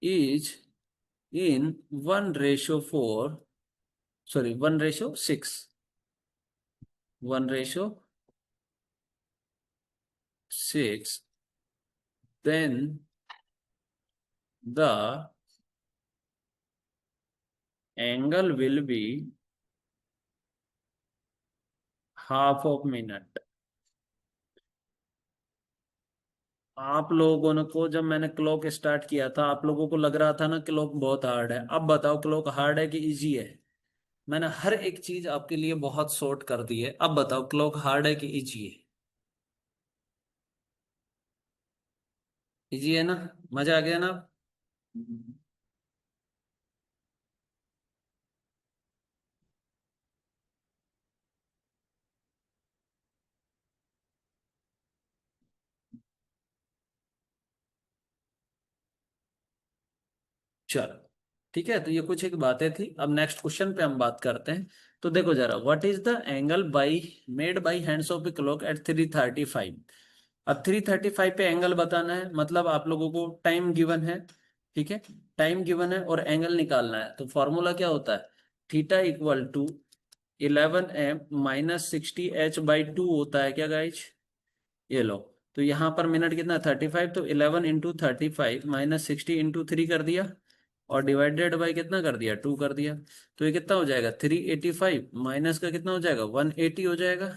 is in 1:4, sorry, 1:6, 1:6, then the angle will be half of minute. आप लोगों को जब मैंने क्लॉक स्टार्ट किया था, आप लोगों को लग रहा था ना क्लॉक बहुत हार्ड है। अब बताओ क्लॉक हार्ड है कि इजी है? मैंने हर एक चीज आपके लिए बहुत शॉर्ट कर दी है। अब बताओ क्लॉक हार्ड है कि इजी है? इजी है ना? मजा आ गया ना? चलो ठीक है, तो ये कुछ एक बातें थी। अब नेक्स्ट क्वेश्चन पे हम बात करते हैं। तो देखो जरा, what is the angle by made by hands of a clock at 3:35? अब 3:35 पे एंगल बताना है, मतलब आप लोगों को टाइम गिवन है। ठीक है, टाइम गिवन है और एंगल निकालना है। तो फॉर्मूला क्या होता है? Theta equal to 11m minus 60h/2 होता है क्या गाइज? ये लो। तो यहाँ पर मिनट कितना, 35, तो 11 × 35 माइनस 60 × 3 कर दिया, और डिवाइडेड बाई कितना कर दिया, 2 कर दिया। तो ये कितना हो जाएगा, 385 माइनस का कितना हो जाएगा, 180 हो जाएगा,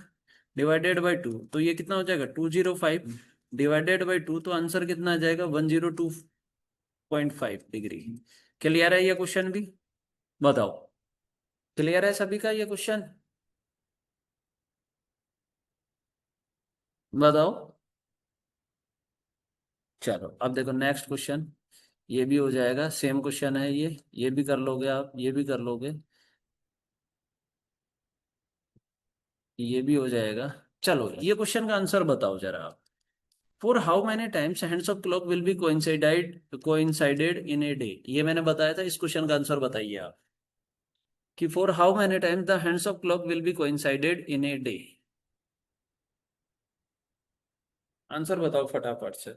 डिवाइडेड बाई 2। तो ये कितना हो जाएगा, 205 डिवाइडेड बाई 2। तो आंसर कितना आ जाएगा, 102.5 डिग्री। क्लियर है ये क्वेश्चन भी? बताओ, क्लियर है सभी का ये क्वेश्चन? बताओ। चलो अब देखो नेक्स्ट क्वेश्चन। ये भी हो जाएगा, सेम क्वेश्चन है ये भी कर लोगे आप, ये भी कर लोगे, ये भी हो जाएगा। चलो ये क्वेश्चन का आंसर बताओ जरा आप। For how many times hands of clock will be coincided in a day? ये मैंने बताया था, इस क्वेश्चन का आंसर बताइए आप कि for how many times the hands of clock will be coincided in a day. Answer बताओ फटाफट से।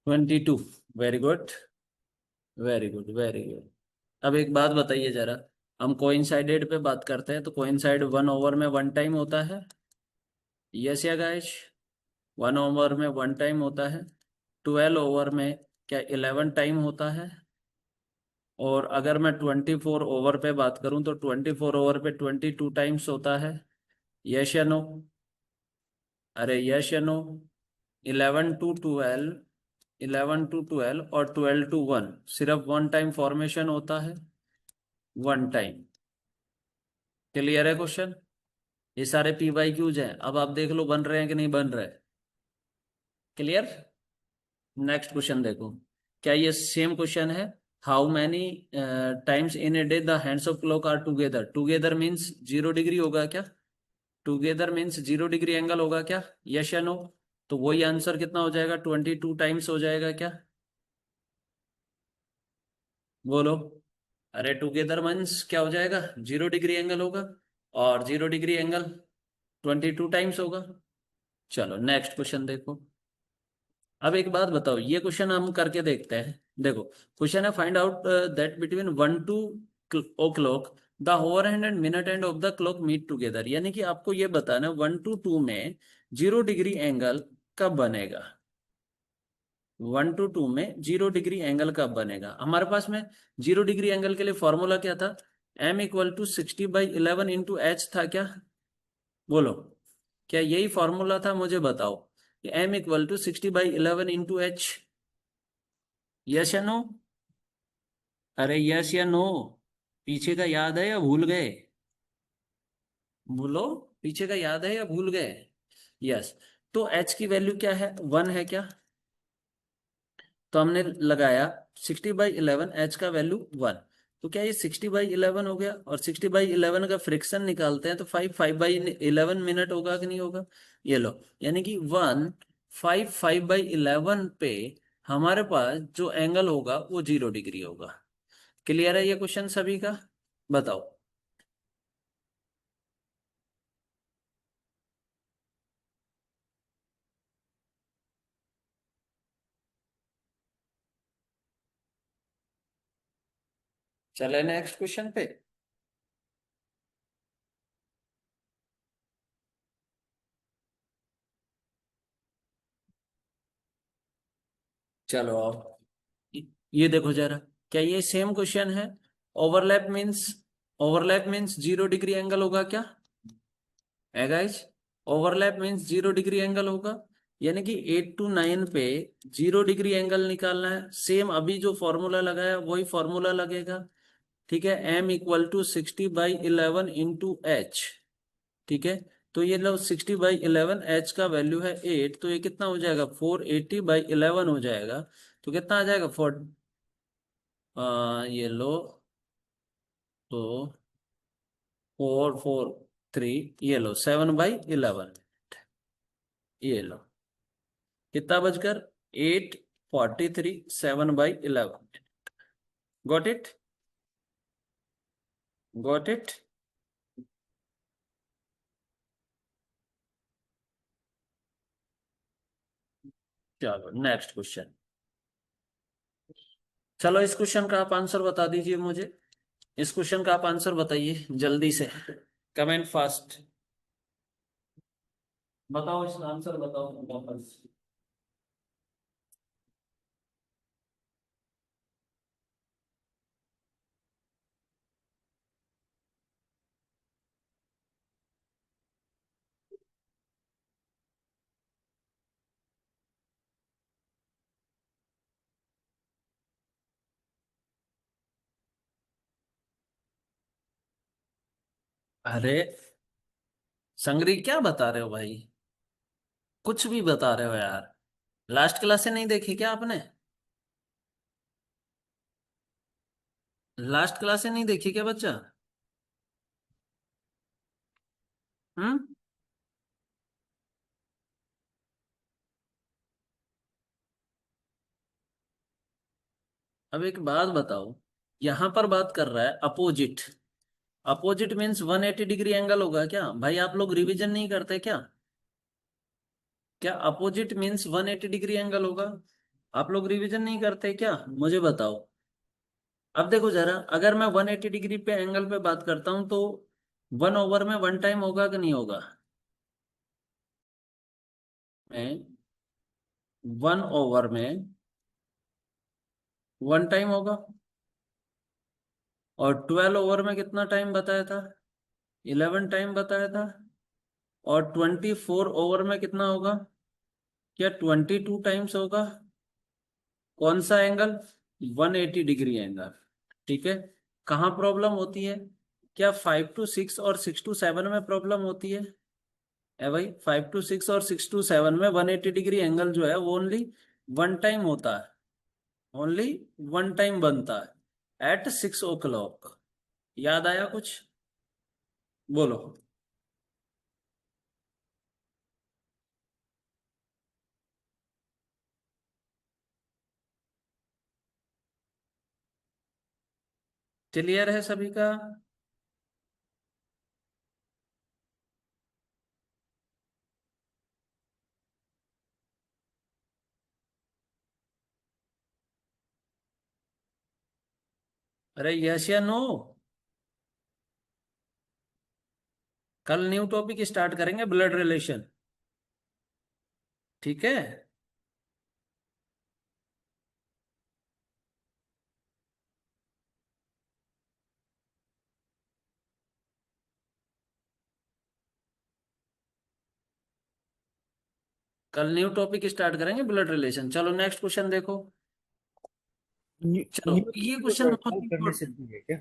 22। Very good, very good, very good. अब एक बात बताइए जरा, हम कोइंसाइडेड पे बात करते हैं, तो कोइंसाइड 1 ओवर में 1 टाइम होता है, यस या गाइस? 1 ओवर में 1 टाइम होता है। 12 ओवर में क्या 11 टाइम होता है? और अगर मैं 24 ओवर पे बात करूं तो 24 ओवर पे 22 टाइम्स होता है, यस या नो? अरे यस या नो? 11 टू 12 और 12 टू 1 सिर्फ 1 टाइम फॉर्मेशन होता है, 1 टाइम। क्लियर है क्वेश्चन? ये सारे PYQs हैं, अब आप देख लो बन रहे हैं कि नहीं बन रहे। क्लियर? नेक्स्ट क्वेश्चन देखो, क्या ये सेम क्वेश्चन है? How many times in a day the hands of clock are together? Together means 0 degree होगा क्या? टुगेदर मीन्स 0 डिग्री एंगल होगा क्या, यस या नो? तो वही आंसर कितना हो जाएगा, 22 टाइम्स हो जाएगा क्या? बोलो। अरे टुगेदर मीन्स क्या हो जाएगा, 0 डिग्री एंगल होगा, और 0 डिग्री एंगल 22 टाइम्स होगा। चलो नेक्स्ट क्वेश्चन देखो। अब एक बात बताओ, ये क्वेश्चन हम करके देखते हैं। देखो क्वेश्चन है, find out that between 1 to 2 o'clock the hour hand and minute hand of the clock meet together. यानी कि आपको ये बताना है 1 to 2 में 0 डिग्री एंगल कब बनेगा, 1 to 2 में 0 डिग्री एंगल कब बनेगा। हमारे पास में 0 डिग्री एंगल के लिए फॉर्मूला क्या था, M = 60/11 × H था क्या? बोलो, क्या यही फॉर्मूला था? मुझे बताओ कि M = 60/11 × H, यस या नो? अरे यस या नो? पीछे का याद है या भूल गए? बोलो, पीछे का याद है या भूल गए? यस। तो एच की वैल्यू क्या है, 1 है क्या? तो हमने लगाया 60/11, एच का वैल्यू 1। तो क्या ये 60/11 हो गया? और 60/11 का फ्रिक्शन निकालते हैं तो 5/11 मिनट होगा कि नहीं होगा? ये लो, यानी कि 5/11 पे हमारे पास जो एंगल होगा वो 0 डिग्री होगा। क्लियर है ये क्वेश्चन सभी का? बताओ। चले नेक्स्ट क्वेश्चन पे। चलो आओ, ये देखो जरा, क्या ये सेम क्वेश्चन है? Overlap means, overlap means 0 degree angle होगा क्या? है guys? Overlap means 0 degree angle होगा, यानी कि 8 to 9 पे 0 डिग्री एंगल निकालना है। सेम अभी जो फॉर्मूला लगाया वही फॉर्मूला लगेगा। ठीक है, M = 60/11 × H। ठीक है, तो ये लो 60/11, H का वैल्यू है 8, तो ये कितना हो जाएगा? 480/11 हो जाएगा। तो कितना आ जाएगा? ये लो, तो 443, ये लो 7/11। ये लो, कितना बजकर? 8:43, 7/11। Got it? Got it? चलो नेक्स्ट क्वेश्चन। चलो इस क्वेश्चन का आप आंसर बता दीजिए मुझे। इस क्वेश्चन का आप आंसर बताइए जल्दी से, कमेंट फास्ट। बताओ, इसका आंसर बताओ वापस। अरे संग्री, क्या बता रहे हो भाई? कुछ भी बता रहे हो यार। लास्ट क्लास से नहीं देखी क्या आपने? लास्ट क्लास से नहीं देखी क्या बच्चा? हम्म। अब एक बात बताओ, यहां पर बात कर रहा है opposite. Opposite means 180 degree angle होगा क्या भाई? आप लोग रिवीजन नहीं करते क्या? क्या अपोजिट मीन्स 180 डिग्री एंगल होगा? आप लोग रिवीजन नहीं करते क्या, मुझे बताओ। अब देखो जरा, अगर मैं 180 डिग्री पे एंगल पे बात करता हूं तो 1 ओवर में 1 टाइम होगा कि नहीं होगा? में 1 ओवर में 1 टाइम होगा। और 12 ओवर में कितना टाइम बताया था? 11 टाइम बताया था। और 24 ओवर में कितना होगा? क्या 22 टाइम्स होगा? कौन सा एंगल? 180 degree angle. ठीक है। कहाँ प्रॉब्लम होती है? क्या 5 to 6 और 6 to 7 में प्रॉब्लम होती है भाई? 5 to 6 और 6 to 7 में 180 डिग्री एंगल जो है वो ओनली 1 टाइम होता है। ओनली 1 टाइम बनता है, एट 6 o'clock। याद आया कुछ? बोलो। क्लियर है सभी का? अरे यस या नो? कल न्यू टॉपिक स्टार्ट करेंगे, ब्लड रिलेशन। ठीक है। कल न्यू टॉपिक स्टार्ट करेंगे, ब्लड रिलेशन। चलो नेक्स्ट क्वेश्चन देखो। चलो न्यू ये टॉपिक क्वेश्चन को बहुत कॉल करने से इंपॉर्टेंट। ठीक है क्या?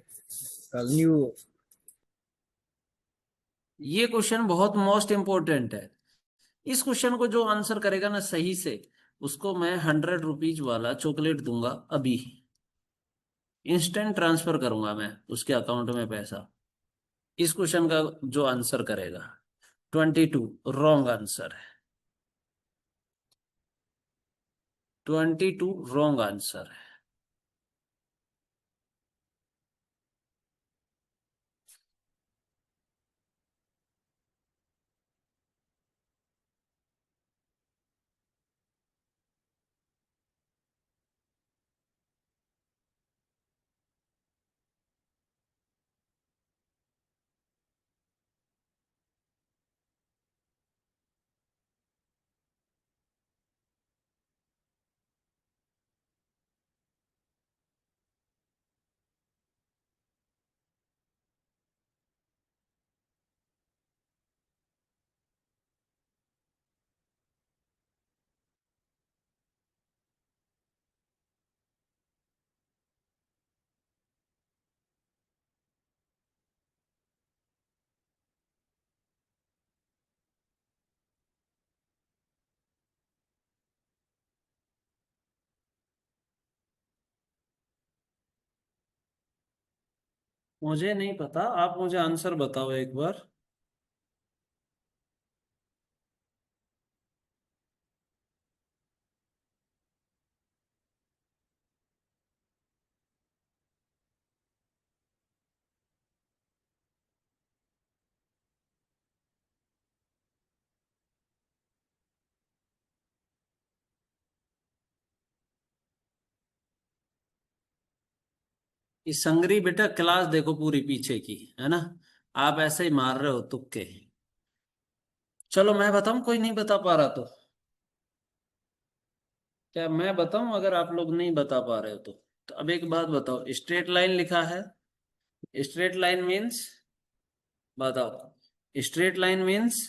कल न्यू ये क्वेश्चन बहुत मोस्ट इंपॉर्टेंट है। इस क्वेश्चन को जो आंसर करेगा ना सही से, उसको मैं 100 रुपीज वाला चॉकलेट दूंगा अभी। इंस्टेंट ट्रांसफर करूंगा मैं उसके अकाउंट में पैसा, इस क्वेश्चन का जो आंसर करेगा। 22 रॉन्ग आंसर है। 22 रॉन्ग आंसर है। मुझे नहीं पता, आप मुझे आंसर बताओ एक बार। इस संगरी बेटा क्लास देखो पूरी पीछे की, है ना। आप ऐसे ही मार रहे हो तुक्के। चलो मैं बताऊं, कोई नहीं बता पा रहा क्या मैं बताऊं अगर आप लोग नहीं बता पा रहे हो तो अब एक बात बताओ, स्ट्रेट लाइन लिखा है। स्ट्रेट लाइन मीन्स, बताओ straight line means,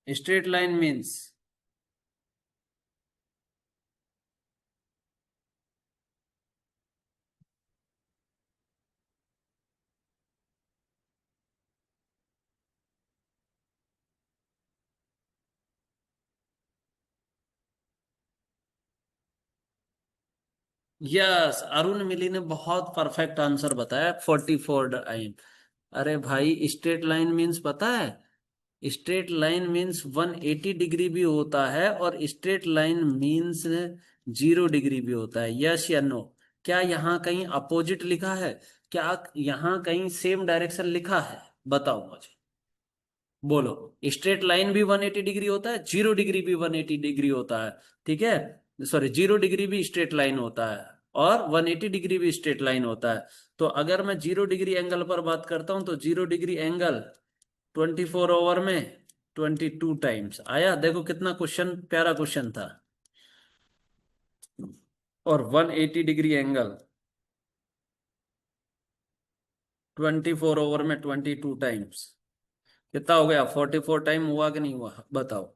straight line means. Yes, Arun Mili ने बहुत परफेक्ट आंसर बताया, 44 टाइम। अरे भाई स्ट्रेट लाइन मीन्स पता है, स्ट्रेट लाइन मीन्स 180 डिग्री भी होता है, और स्ट्रेट लाइन मीन्स 0 डिग्री भी होता है। यस या नो? क्या यहाँ कहीं अपोजिट लिखा है? क्या यहाँ कहीं सेम डायरेक्शन लिखा है? बताओ मुझे, बोलो। स्ट्रेट लाइन भी 180 डिग्री होता है, 0 डिग्री भी 180 डिग्री होता है। ठीक है, सॉरी 0 डिग्री भी स्ट्रेट लाइन होता है, और 180 डिग्री भी स्ट्रेट लाइन होता है। तो अगर मैं 0 डिग्री एंगल पर बात करता हूं तो 0 डिग्री एंगल 24 ओवर में 22 टाइम्स आया। देखो कितना क्वेश्चन, प्यारा क्वेश्चन था। और 180 डिग्री एंगल 24 ओवर में 22 टाइम्स, कितना हो गया? 44 टाइम हुआ कि नहीं हुआ, बताओ।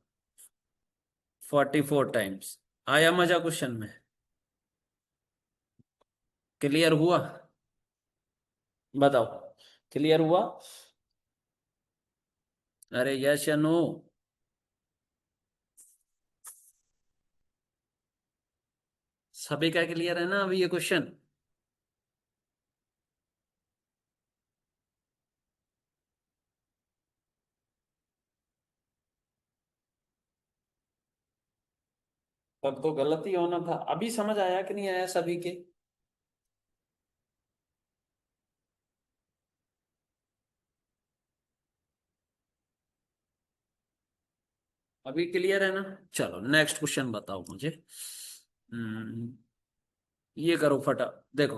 44 टाइम्स। आया मजा क्वेश्चन में? क्लियर हुआ? बताओ, क्लियर हुआ? अरे यस या नो? सभी का क्लियर है ना अभी ये क्वेश्चन? तब तो गलत ही होना था। अभी समझ आया कि नहीं आया सभी के? अभी क्लियर है ना? चलो नेक्स्ट क्वेश्चन बताओ मुझे। हम्म, ये करो फटा, देखो।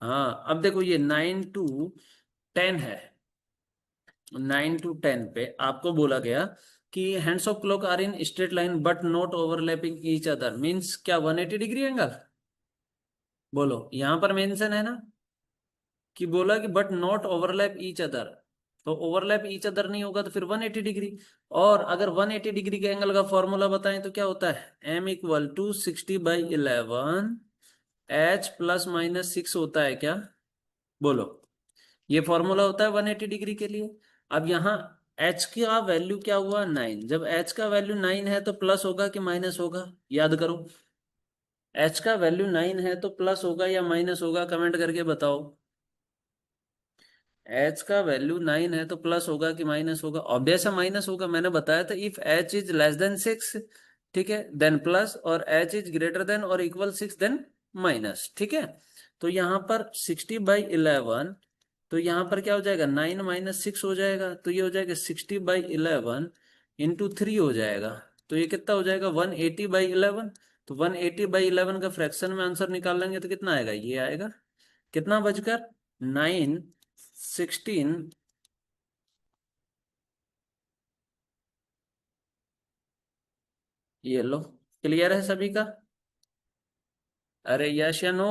हाँ अब देखो, ये 9 to 10 है। 9 to 10 पे आपको बोला गया कि hands of clock are in straight line but not overlapping each other, means क्या? 180 डिग्री एंगल। बोलो, यहां पर मेंशन है ना कि बोला कि but not overlap each other. तो ओवरलैप ईच अदर नहीं होगा तो फिर 180 डिग्री। और अगर 180 डिग्री के एंगल का फॉर्मूला बताएं तो क्या होता है? M = 60/11, H ±6 होता है क्या? बोलो। ये फॉर्मूला होता है 180 डिग्री के लिए। अब यहाँ एच का वैल्यू क्या हुआ, 9। जब एच का वैल्यू 9 है तो प्लस होगा कि माइनस होगा, याद करो। एच का वैल्यू 9 है तो प्लस होगा या माइनस होगा, कमेंट करके बताओ। एच का वैल्यू 9 है तो प्लस होगा कि माइनस होगा, ऑब्वियस है माइनस होगा, मैंने बताया था if H is less than 6, ठीक है, देन प्लस, और एच इज ग्रेटर देन और इक्वल 6 देन माइनस, ठीक है। तो यहाँ पर 60/11, तो यहाँ पर क्या हो जाएगा, 9 - 6 हो जाएगा, तो ये हो जाएगा 60/11 × 3 हो जाएगा। तो ये कितना हो जाएगा, 180/11। तो 180/11 का फ्रैक्शन में आंसर निकाल लेंगे तो कितना आएगा, ये आएगा, कितना बचकर 9/16। ये लो, क्लियर है सभी का। अरे यस या नो।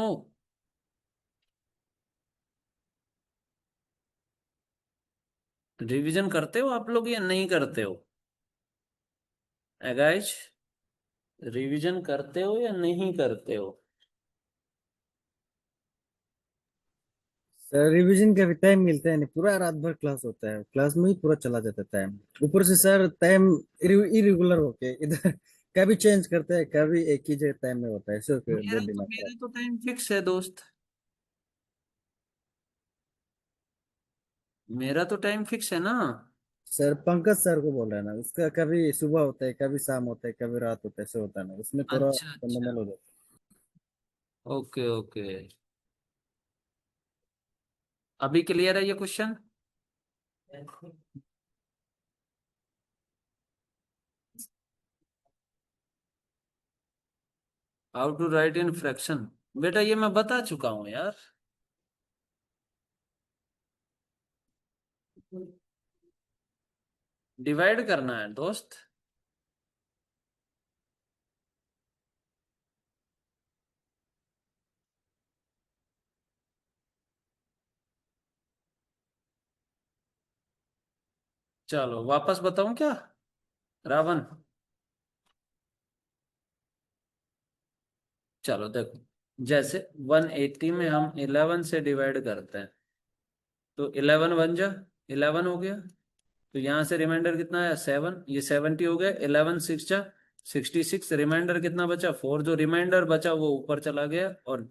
रिवीजन करते हो आप लोग या नहीं करते हो, गाइस? रिवीजन करते हो या नहीं करते हो? सर रिवीजन का भी टाइम मिलता है नहीं, पूरा रात भर क्लास होता है, क्लास में ही पूरा चला जाता है टाइम। ऊपर से सर टाइम इरेगुलर होके इधर कभी चेंज करते हैं, कभी एक ही जगह टाइम में होता है, इससे फिर बहुत दिमाग खराब। मेरा तो टाइम फिक्स है दोस्त, मेरा तो टाइम फिक्स है ना। सर पंकज सर को बोल रहे हैं ना, उसका कभी सुबह होता है, कभी शाम होता है, कभी रात होता है, ऐसे होता है ना, उसमें थोड़ा अच्छा अच्छा, गंडमोल हो जाता ओके ओके। अभी क्लियर है ये question? How to write in fraction, बेटा ये मैं बता चुका हूं यार। डिवाइड करना है दोस्त। चलो वापस बताऊं क्या, रावण? चलो देखो, जैसे 180 में हम 11 से डिवाइड करते हैं, तो 11 × 1 = 11 हो गया। तो यहाँ से रिमाइंडर कितना है, 7, ये 70 हो गया। 11 × 6 = 66, रिमाइंडर कितना बचा, 4। जो रिमाइंडर बचा वो ऊपर चला गया, और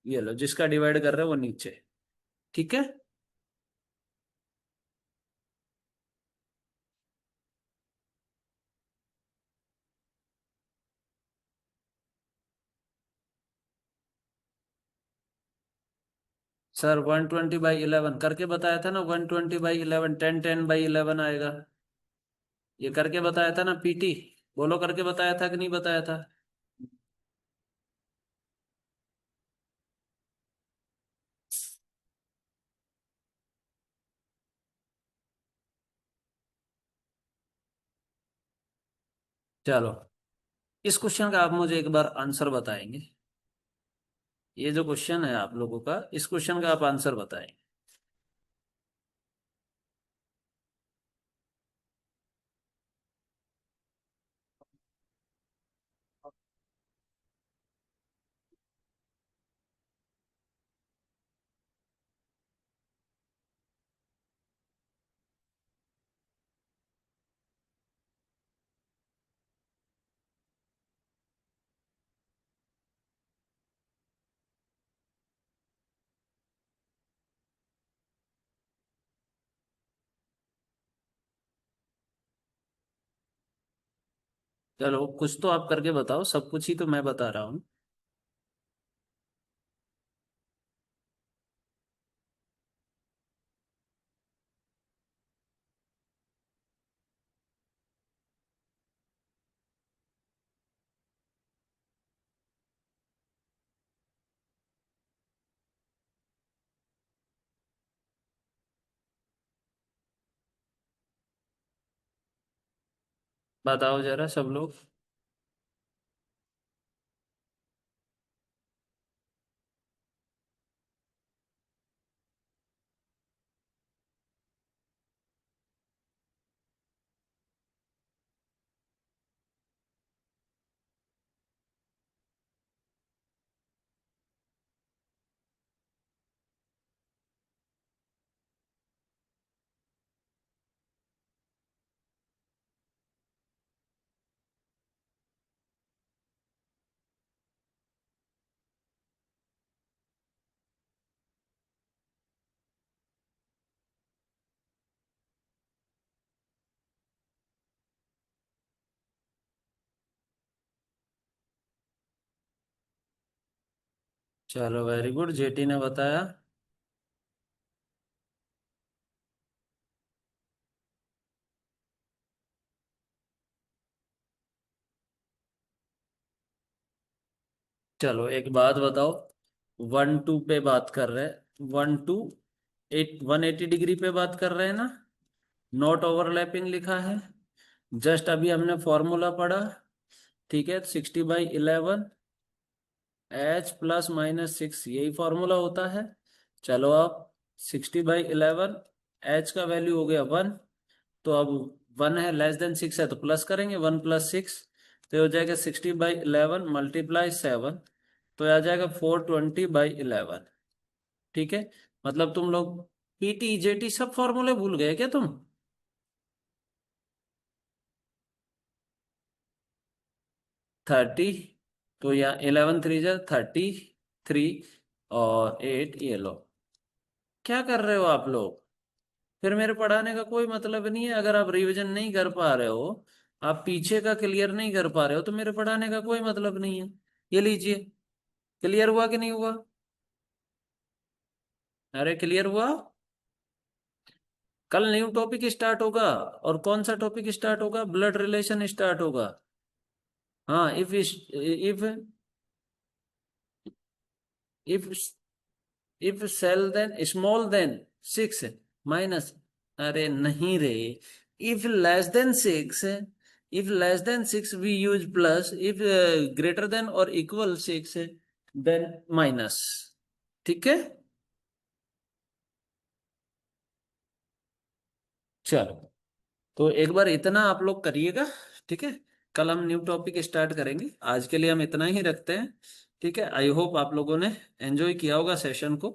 ये लो जिसका डिवाइड कर रहे हैं वो नीचे, ठीक है। सर 120/11 करके बताया था ना, 120/11 1010/11 आएगा। ये करके बताया था ना पीटी, बोलो करके बताया था कि नहीं बताया था? चलो, इस क्वेश्चन का आप मुझे एक बार आंसर बताएंगे। ये जो क्वेश्चन है आप लोगों का, इस क्वेश्चन का आप आंसर बताएंगे। चलो कुछ तो आप करके बताओ, सब कुछ ही तो मैं बता रहा हूँ। बताओ जरा सब लोग। चलो वेरी गुड, जेटी ने बताया। चलो एक बात बताओ, 1 2 पे बात कर रहे हैं, 180 डिग्री पे बात कर रहे हैं ना, नॉट ओवरलैपिंग लिखा है। जस्ट अभी हमने फॉर्मूला पढ़ा, ठीक है, 60/11 H ± 6, यही फॉर्मूला होता है। चलो अब 60/11, H का वैल्यू हो गया 1, तो अब 1 है, < 6 है, तो प्लस करेंगे, 1 + 6, तो ये हो जाएगा 60/11 × 7, तो ये आ जाएगा 420/11। ठीक है, मतलब तुम लोग पीटी जेटी सब फॉर्मूले भूल गए क्या तुम? 30, तो यहाँ 11 3 × 33, और 8 ये लो। क्या कर रहे हो आप लोग? फिर मेरे पढ़ाने का कोई मतलब नहीं है, अगर आप रिवीजन नहीं कर पा रहे हो, आप पीछे का क्लियर नहीं कर पा रहे हो, तो मेरे पढ़ाने का कोई मतलब नहीं है। ये लीजिए, क्लियर हुआ कि नहीं हुआ? अरे क्लियर हुआ? कल न्यू टॉपिक स्टार्ट होगा, और कौन सा टॉपिक स्टार्ट होगा? ब्लड रिलेशन स्टार्ट होगा। हाँ, if if cell then small than 6 minus, अरे नहीं रे, if < 6, if < 6 we use plus, if >= 6 then minus. ठीक है, चलो, तो एक बार इतना आप लोग करिएगा। ठीक है, कल हम न्यू टॉपिक स्टार्ट करेंगे, आज के लिए हम इतना ही रखते हैं। ठीक है, आई होप आप लोगों ने एंजॉय किया होगा सेशन को,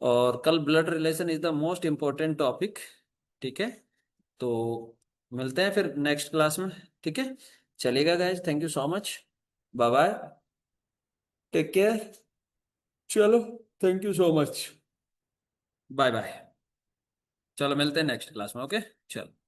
और कल blood relation is the most important topic. ठीक है, तो मिलते हैं फिर नेक्स्ट क्लास में। ठीक है, चलिएगा guys, thank you so much, bye bye, take care. चलो, thank you so much, bye bye. चलो मिलते हैं नेक्स्ट क्लास में, ओके, चलो।